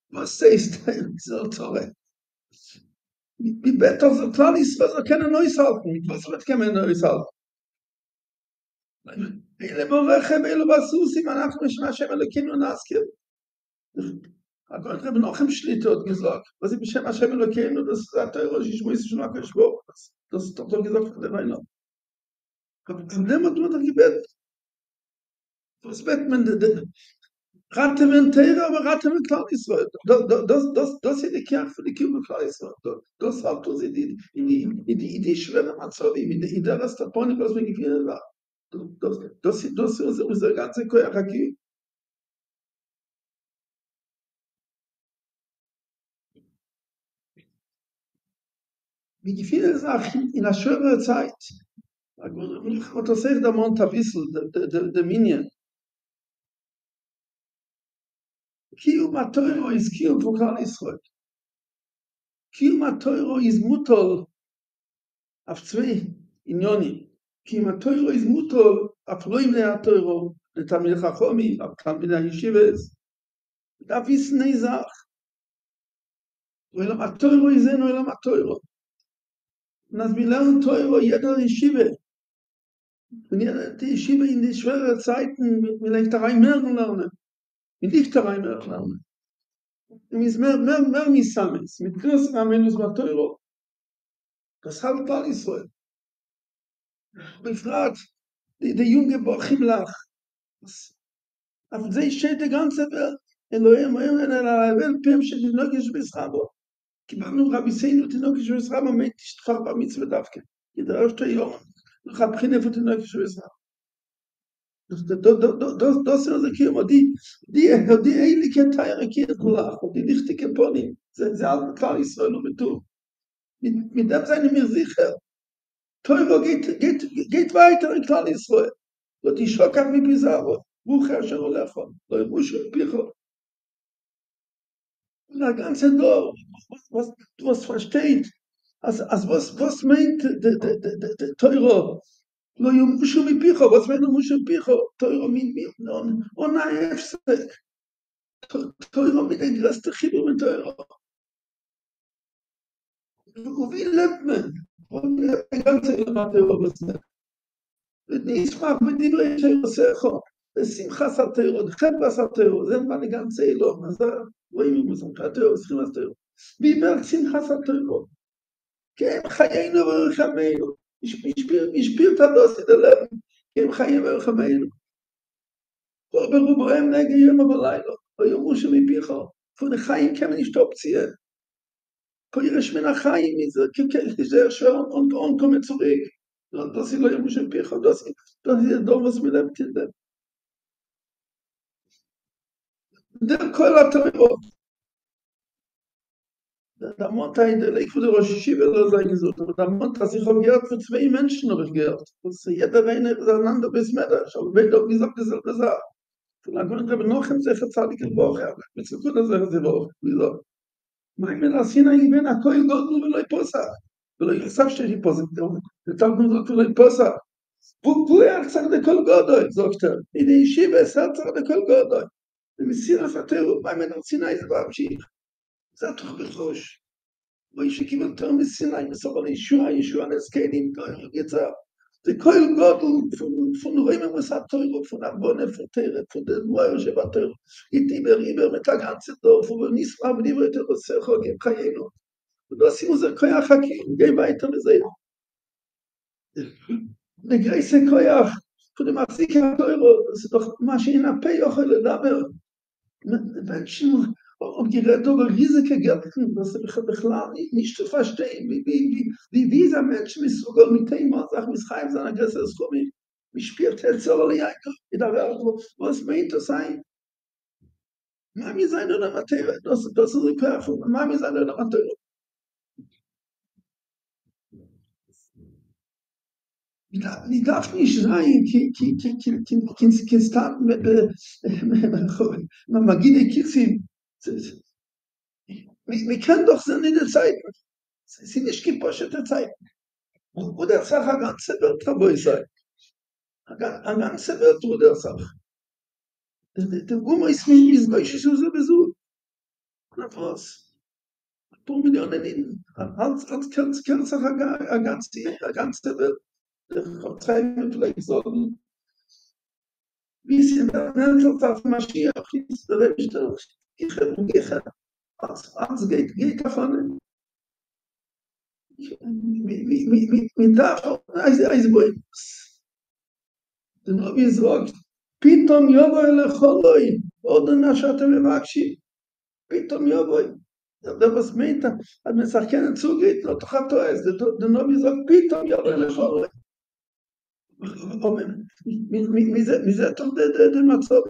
Speaker 3: Was ist denn so toll? Wie besser so klar ist, was er keine Neues halten. Was wird keine Neues halten? Ele borechem, ele basusim, אנחנו נשמע השם אלוקינו נזכיר. אבל רב נוחם שליטה hat gesagt, was ich בשם השם אלוקינו, das sagt der Rosh, ich muss schon mal gesprochen. Das ist doch gesagt von der Weiner. Aber an dem hat man doch gebet. Was bet man denn? Ratte men Teira, aber ratte men klar Israel. Das ist die Kirche für die Kirche klar Israel. Das hat uns in die schwere Matzovi, in der Rastapone, was mir gefallen war. Das ist unsere ganze Koyaraki. Wie viele Sachen in einer schweren Zeit. Und das sagt der Montavisel, der Minion. Kiyum HaTorah is Kiyum von Klal Israel. Kiyum HaTorah is Mutol auf 2 Inyonim. Kiyum HaTorah is Mutol auf Loim HaTorah, der Tamil Chachomim, auf Tamil Yeshivas. Da wissen eine Sache. Olam HaTorah is ein Olam HaTorah. Und als wir lernen Torah, jeder Yeshiva. Und die Yeshiva in die schweren Zeiten mit Lechtereien mehr lernen. Mit Lichtereien mehr lernen. Mit mehr Misames. Mit größeren Amenus Torah. Das hat Klal Israel. Befragt, der junge Bochimlach. Auf sie steht die ganze Welt. Elohim, Welt, Pim, Shedinogish, Bisrabo. קיבלנו רבי סיינו תינוק של ישראל עומד תשתפר במצווה דווקא. ידרש תהיו, נוכל בחינה איפה תינוק של ישראל. דוסר זה כאילו, די אילי כתאי רקי את כולך, די דיכתי כפונים, זה על כלל ישראל ומטור. מדם זה אני מרזיכר. תוירו גית weiter in כלל ישראל. לא תשרוקת מפיזרו, רוחי אשר הולך, לא ירושו פיחו. Der ganze Dorf, was versteht, was meint der Teuro, לא ימושו מפיחו, was wenn ימושו מפיחו, תוירו עונה הפסק, תוירו מן הגרסת חיבור מתוירו. ובי לבמן, גם צריך למה תוירו בסנק. ונשמח בדברי שיוסכו, לשמחה סתירו, חדווה סתירו, זה מה גם צאילו, אז רואים אם שמחה תוירו, שמחה סתירו. בימר שמחה סתירו, כן חיינו ורחמנו, השפיר את הדוסי דלם, כן חיים ורחמנו. ברובוהם נגע יום ובלילה, ויאמרו שמפיחו, ונחיים כמן אשתו פציעה. פה ירש מן החיים מזה, כזה שעון קומץ צוריק. דוסי לא יאמרו שמפיחו, דוסי דור וסמילם תלדם. דרך כל התוירות. דמות לייק ראש ישיבה לא sagen so, aber dort dass ich gehört für zwei Menschen habe ich gehört. Das jeder eine miteinander besmeder, schon wenn doch gesagt das selbe Sache. Dann können wir noch in sich zahle ich Woche, mit so gut das Woche. Wieso? Mein Melasin ich bin a Koil Gott nur weil ich posa. Weil ich sag steht die Position. Der Tag nur so weil posa. Wo er sagt der Koil Gott, sagt er. In der Yeshiva sagt der Koil Gott. Der Messias hat mein Melasin ist בהמשיך. זה התוך בראש. וישי קיבל יותר מסיני, מסובר ישוע נזקנים, יצא. זה כל גודל, פון רואים ממוסד תוירו, פון אבונה, פון תרא, פון דמויה שבתוירו. איתי בריבר, מתגן צדור, פון נסמר בדיבר יותר עושה חוגים חיינו. ולא עשינו זה כוח חכים, גאי ביתה וזה. לגייסי כוח, פון המחזיק התוירו, זה doch מה שהנפה יוכל לדבר. ואנשים und gerät über riesige Gelten, dass בכלל nicht zu verstehen, wie dieser Mensch sogar mit dem sagt, mit Chaim seiner Größe ist komisch, wie spielt er so Leyek, in der Welt, was meint das sein? Mami sein oder Materie, das ist die Perfung, Mami sein oder Materie. Ich darf nicht sein, Kinstan mit Magide Kitzim, wir können doch sind in der Zeit. Sie sind nicht geposchete Zeit. Wo der Sache eine ganze Welt dabei sein. Eine ganze Welt, wo der Sache. Der Gummi ist mit Geisch ist so besucht. Na was? Ein paar Millionen in. Als kann Sache eine ganze Welt. Der Vertreiben vielleicht sagen. Wie sie in der Welt auf Maschiach ist, der Rebster. Ich als geht davon mit da Eisboy dann wie sagt פתאום יבוא לחולוי עוד נשאתם מבקשים פתאום יבוא זה בסמית את משחקנת צוגית לא תחתו אז dann wie sagt פתאום יבוא לחולוי מזה תוך דמצוב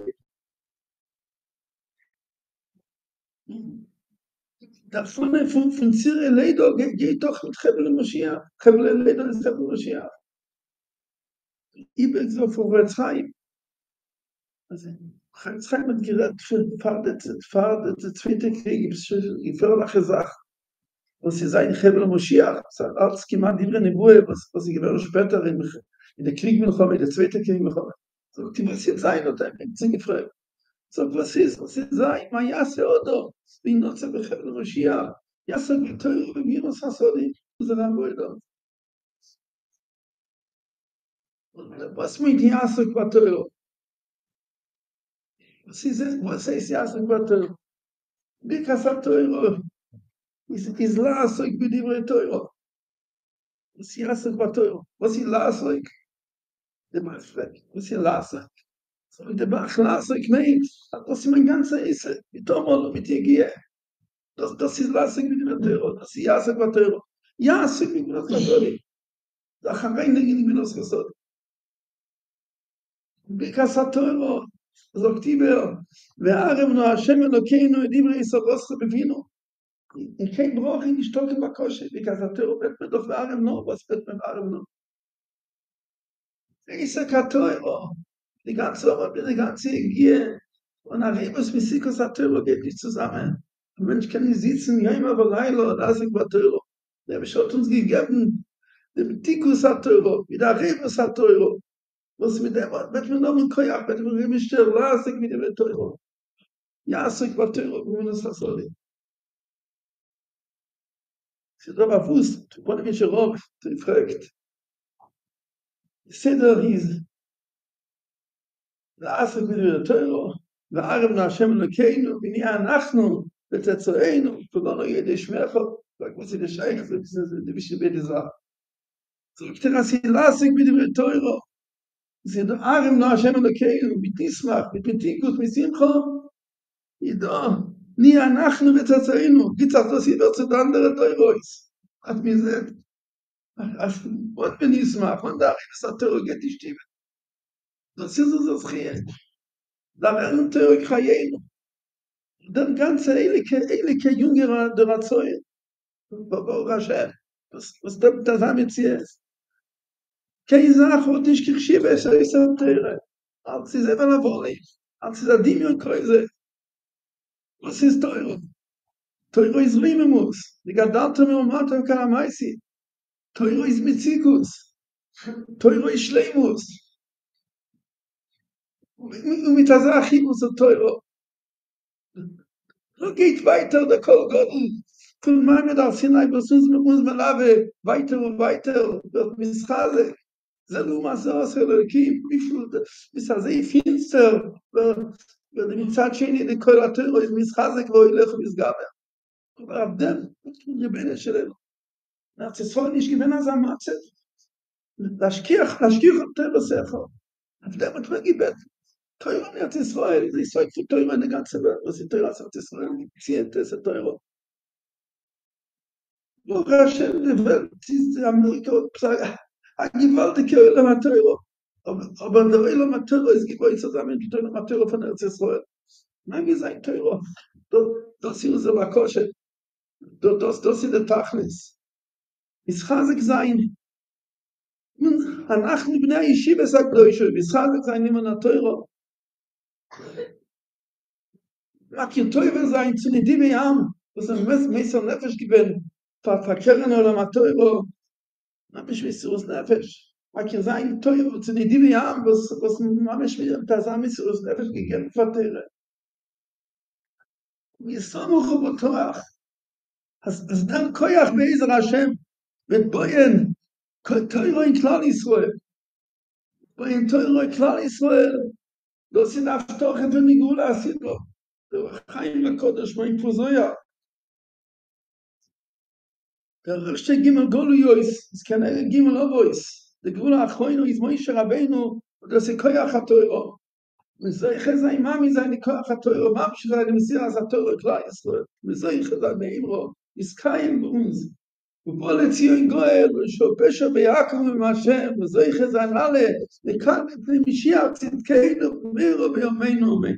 Speaker 3: davon von Zirre Leido geht doch mit Hebel Moschiach. Hebel Leido ist Hebel Moschiach. Ich bin so vor Retzheim. Also, Retzheim hat gerät für der zweite Krieg, gefährliche Sache. Was sie sein Hebel Moschiach, als Kiman Divre Nebuhe, was sie gewähren später in der Krieg Milchome, der zweite Krieg Milchome. So, die was jetzt sein, oder ein bisschen gefragt. So, was ist sein? Man jasse Odo. Wie nutze Bechel Moschiach. Jasse Teure, wie Virus Hasodi. Das Ramboido. Was mit Jasse Teure? Was ist Jasse Teure? Bikas Teure. Ist Lasoik mit Dibre Teure. Was ist Jasse Teure? Was ist Lasoik? Der Machfleck. Was ist Lasoik? So mit der Bachlasse kneit, das ist mein ganzer Esse, mit Tomol, mit Jegie. Das ist Lassig mit der Teuro, das ist Jasek mit Teuro. Jasek mit der Teuro. Da kann kein Ding mit uns gesagt. Bikas Teuro, sagt Tiber, והרשמו השם אלוקינו דברי יסודות בפינו. Ich kein brauche ich nicht token Bakosche, because Teuro wird mir doch והרשמו, was wird mir והרשמו? Ich sag Teuro. Die ganze Gier und Aremus Mysikos Atero geht nicht zusammen. Ein Mensch kann nicht sitzen, ja immer bei Leilo, da ist ein Batero. Der hat uns gegeben, dem Tikus Atoro, mit der Rebus Atoro, was mit dem wird man noch mit Koyach, mit dem Rebischter, lasig mit dem Toro. Ja, so ich war Toro, wo man das soll. Sie da war Fuß, von mich herum, fragt. Seder hieß, lasig mit dem Toro, והרשמו להשם אלוקינו, ונהיה אנחנו, ותתנו, כולנו ידי שמך, רק מוציא לשייך, זה בשביל בית עזר. זו כתרסי להסיק בדברי תוירו, זה הרשמו להשם אלוקינו, בתשמח, בתתיקות, משמחו, ידעו, נהיה אנחנו ותתנו, גיצח תוסיף ארצות אנדר תוירויס. עד מזה, אז עוד בנשמח, עוד דארי בסתורו, גט אשתיבת. תוסיף זו זכייה. Daran Tag חיינו. Dann ganze ehrliche Jünger der Razoi. ברוך השם. Was das damit ist. Kein Sach und nicht geschrieben, es ist ein Teure. Als sie selber la wollen. Als sie da Dimion kreise. Was ist Teure? Teure ist Rimemus. Die Gadante mir Matam Karamaisi. Teure ist Mitzikus. Teure ist Schleimus. ומit Achimus und Teuro. So geht weiter der Kolgotten. Von meinem da Sinai bis uns Malave weiter und weiter wird Mischale. Zaluma so Selokim, bis sehr finster wird mit Zatchini die Kolator ist Mischale wo ich bis Gaber. Aber abdem die Bene שלנו. nach so nicht gewinnen am Matz. להשכיח אותו בספר. abdem את מגיבת. תהיו את ישראל, זה ישראל תהיו את ganze Welt, was ist תהיו את ישראל, ציינט את תהיו. ברוך השם, זה אמריקה, הגבלתי כעולם התהיו, אבל לעולם התהיו, es gibt euch zusammen, die Teuer התהיו von Erz Israel. מה גזעין תהיו? das ist unser Bakosche, das ist der Tachlis. משחק sein. אנחנו בני הישיבה הקדושה, משחק sein immer התהיו. Mag ihr Teufel sein zu den Diviam, was ein Messer Nefesh gewinnt, verkehren oder Mateuro, hab ich mich so Nefesh. Mag ihr sein Teufel zu den Diviam, was Mamisch mir das Amis so Nefesh gegeben vertere. Wie so noch Botoach. Has dann Koyach Bezer Hashem mit Boyen Teuro in Klal Israel. Boyen Teuro in Klal Israel. Das sind Aftoche für Nigula Sidro. חיים לקודש מהאינפוזויה. הרשת גימל גולויויס, אז כנראה גימל אובויס. לגבול האחרון is מוישה רבינו, das ist כוח התוירו. וזה יחזה אימאמי זה אני כוח התוירו, מה בשביל אני מסיר אז התוירו כלל ישראל. וזה יחזה נאמרו, יסקיים באונז. ובוא לציון גואל, ושופשה ביעקב ומשם, וזה יחזה נעלה, וכאן לפני משיח צדקנו, ומירו ביומנו אמן.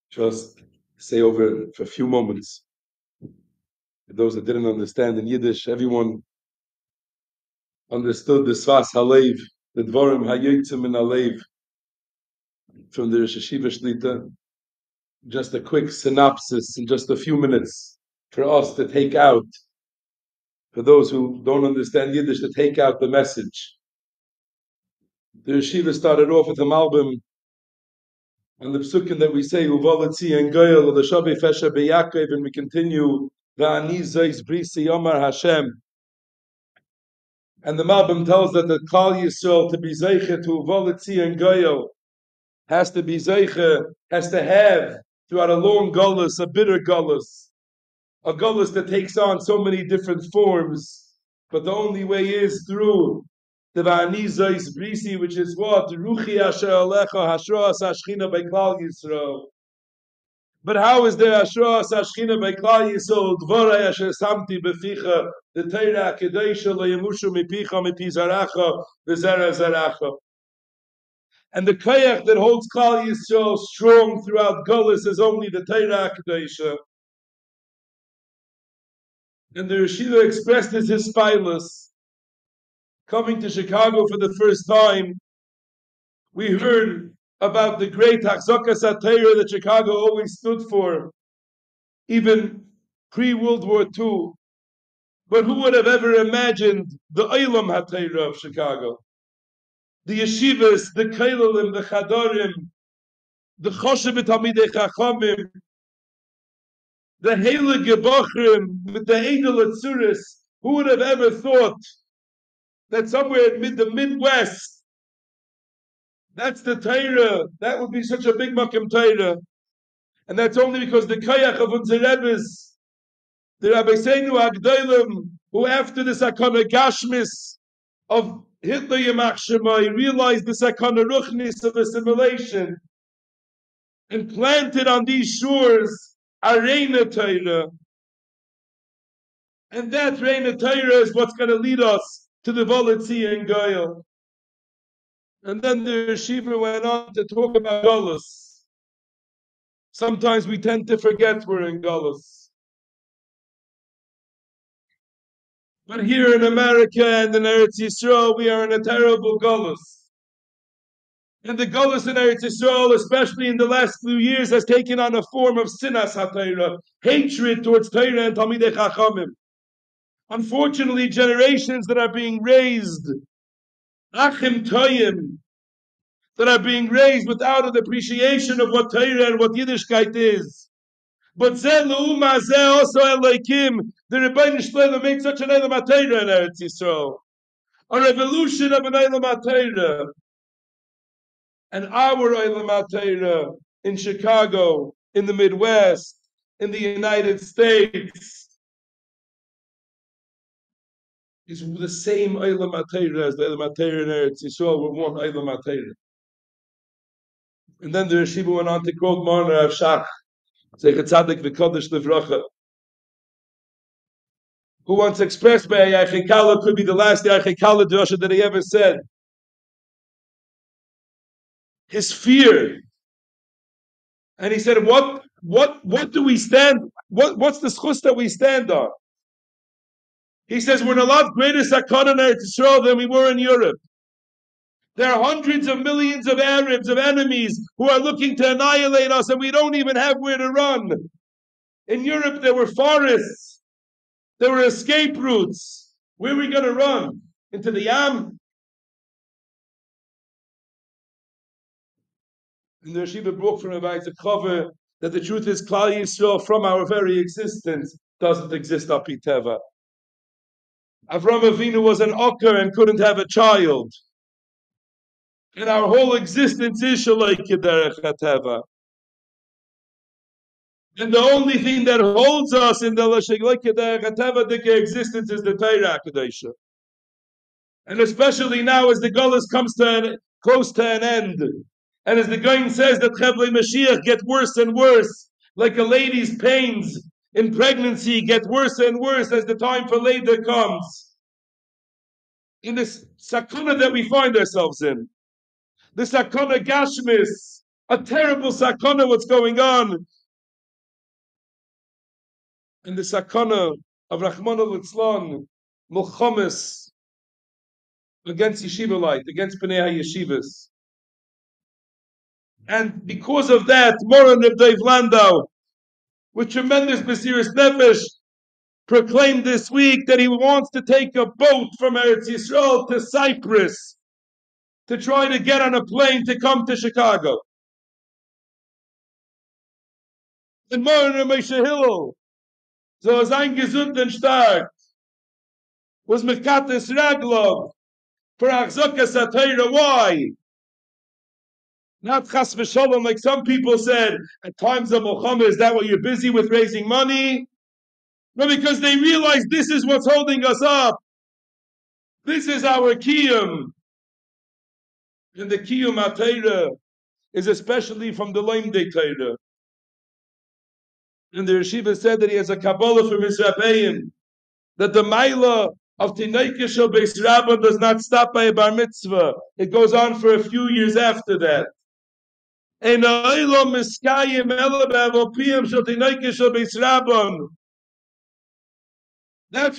Speaker 2: Just say over for a few moments. For those that didn't understand in Yiddish, everyone understood the Sfas Halev, the Dvorim Hayotzim in Halev from the Rosh Hashiva Shlita. Just a quick synopsis in just a few minutes for us to take out, for those who don't understand Yiddish, to take out the message. The Yeshiva started off with a Malbim and the psukim that we say, Uvalatzi and Goyal, the Shabi Fesha Beyakov, and we continue, Va'anizais Brisi Yomar Hashem. And the Malbim tells that the Klal Yisrael to be Zeiche to Uvalatzi and Goyal has to be Zeiche, has to have throughout a long gullus, a bitter gullus, a gullus that takes on so many different forms, but the only way is through the Va'anizais Brisi, which is what? Ruchi Asher Alecha Hashras Ashchina by Klal Yisrael. But how is there Hashras Ashchina by Klal Yisrael? Dvorai Asher Samti Beficha, the Torah Kedesha Leyemushu Mipicha Mipizaracha V'Zera Zaracha. And the koyach that holds Klal Yisrael strong throughout Gullus is only the Torah Kedesha. And the Yeshiva expressed as his spilus. coming to Chicago for the first time, we heard about the great Achzokas HaTorah that Chicago always stood for, even pre-World War II. But who would have ever imagined the Olam HaTorah of Chicago? The yeshivas, the kailalim, the chadarim, the choshev b'talmidei chachamim, the heilige bochrim with the edel atzuris. Who would have ever thought that somewhere in the Midwest, that's the Torah, that would be such a big makom Torah? And that's only because the koyach of unser Rebbes, the Rabbeinu Agdolim, who after the sakana gashmis of Hitler Yamach Shemai realized the sakana ruchnis of assimilation and planted on these shores a Reina Torah. And that Reina Torah is what's going to lead us to the Volitzi and Goyal. And then the Yeshiva went on to talk about Golus. Sometimes we tend to forget we're in Golus. But here in America and in Eretz Yisrael, we are in a terrible Golus. And the Golus in Eretz Yisrael, especially in the last few years, has taken on a form of sinas HaTorah, hatred towards Torah and Talmidei Chachamim. Unfortunately, generations that are being raised, Achim Toyim, that are being raised without an appreciation of what Torah and what Yiddishkeit is. But Zeh L'Uma Zeh also Elokim, the Rebbeinu Shlomo made such an Olam HaTorah in Eretz Yisrael, a revolution of an Olam HaTorah. And our Olam HaTorah in Chicago, in the Midwest, in the United States, is the same Olam HaTorah as the Olam HaTorah in Eretz Yisrael. We're one Olam HaTorah. And then the Yeshiva went on to quote Marner of Shach, Zecher Tzadik v'Kodesh Livracha, who once expressed by Yachikala, could be the last Yachikala drasha that he ever said. His fear. And he said, what do we stand, what's the schus that we stand on? He says, we're in a lot greater sakana in Eretz Yisrael than we were in Europe. There are hundreds of millions of Arabs, of enemies, who are looking to annihilate us, and we don't even have where to run. In Europe, there were forests. There were escape routes. Where are we going to run? Into the Yam? And the Yeshiva broke from Rabbi Tzachava that the truth is, Klal Yisrael, from our very existence, doesn't exist api teva. Avram Avinu was an ocker and couldn't have a child. And our whole existence is Shalai Kederech HaTeva. And the only thing that holds us in the Shalai Kederech HaTeva existence is the Torah HaKadosh. And especially now as the Golus comes close to an end, and as the Goyin says that Chevlei Mashiach get worse and worse, like a lady's pains in pregnancy get worse and worse as the time for labor comes. In this sakuna that we find ourselves in, the sakuna gashmis, a terrible sakuna, what's going on, and the sakuna of Rahman al-Itzlan, Mulchamis, against yeshiva light, against Bnei HaYeshivas. And because of that, Moran Reb Dov Landau, with tremendous Mesiras Nefesh, proclaimed this week that he wants to take a boat from Eretz Yisrael to Cyprus to try to get on a plane to come to Chicago. And Moran Reb Moshe Hillel, so sein gesund und stark, was Mekates Raglov for Achzokas HaTorah. Why? Not chas v'sholom, like some people said, at times of Muhammad, is that what you're busy with, raising money? No, because they realize this is what's holding us up. This is our kiyum. And the kiyum HaTorah is especially from the Lamdei Torah. And the Yeshiva said that he has a Kabbalah from his Rabbeim, that the Maila of Tinaika Shel Beis Rabban does not stop by a bar mitzvah. It goes on for a few years after that. And that's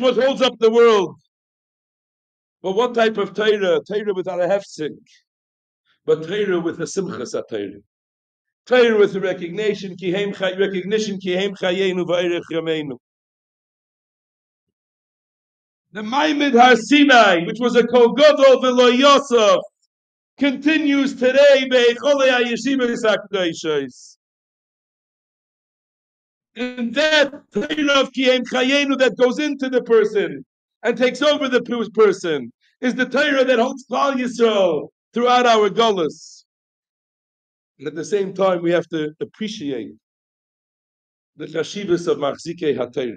Speaker 2: what holds up the world. But what type of Torah? Torah without a hefsek, but Torah with a simchas Torah. Torah with a recognition, ki heim chayenu v'eirech yameinu. The Maimed Har Sinai, which was a Kol Gadol v'lo Yosef, continues today be'echolei ha'yeshivos ha'kdoshos. And that Torah of ki heim chayenu that goes into the person and takes over the person is the Torah that holds Klal Yisrael throughout our Golus. And at the same time, we have to appreciate the chashivas of Machzikei HaTorah.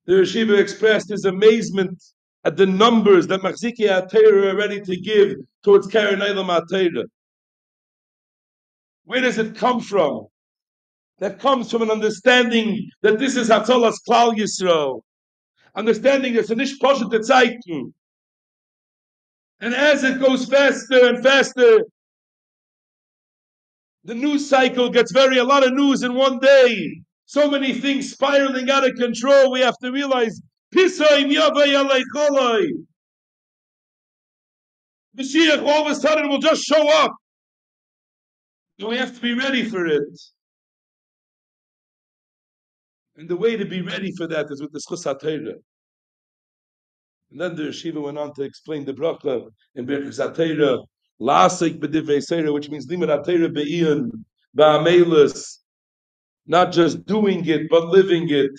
Speaker 2: The Yeshiva expressed his amazement at the numbers that Machzikei HaTorah are ready to give towards Karen Eilam HaTorah. Where does it come from? That comes from an understanding that this is Hatzolas Klal Yisrael. Understanding it's a Nishposhet Zeiten. And as it goes faster and faster, the news cycle gets a lot of news in one day. So many things spiraling out of control. We have to realize, Pisoim Yavay Alei Choloi. Mashiach all of a sudden will just show up. And we have to be ready for it. And the way to be ready for that is with the Schus HaTorah. And then the Yeshiva went on to explain the bracha in Berakat HaTorah, La'asik b'divrei Seirah, which means limud HaTorah be'iyon, ba'ameilus, not just doing it, but living it.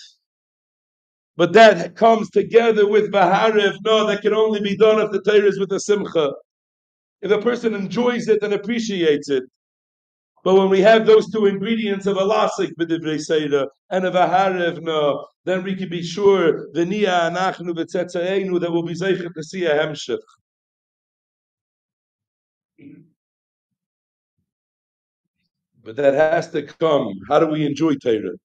Speaker 2: But that comes together with v'harif, no, that can only be done if the Torah is with a simcha. If a person enjoys it and appreciates it. But when we have those two ingredients of a lasik b'divrei Seirah and a v'harif, no, then we can be sure v'niya anachnu v'tzetzaenu that will be zeichet to see a hamshich. But that has to come. How do we enjoy Torah?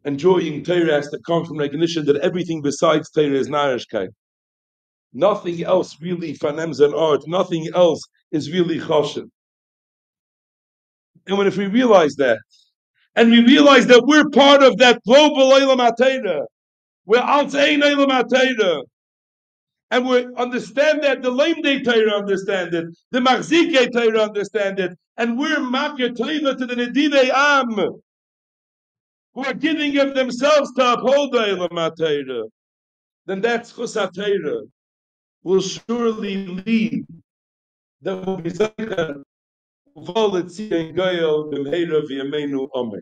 Speaker 2: Enjoying Torah has to come from recognition that everything besides Torah is narishkeit. Nothing else really fanems and art. Nothing else is really choshen. And if we realize that, and we realize that we're part of that global Olam HaTorah, we're alt ein Olam HaTorah, and we understand that the Lamdei Torah understand it, the Machzikei Torah understand it, and we're Makir Torah to the Nedivei Am, who are giving of themselves to uphold the Olam HaTorah, then that Schus HaTorah will surely lead that will be Zaycha Uval Etzion Goyel B'mheira V'yameinu Amen.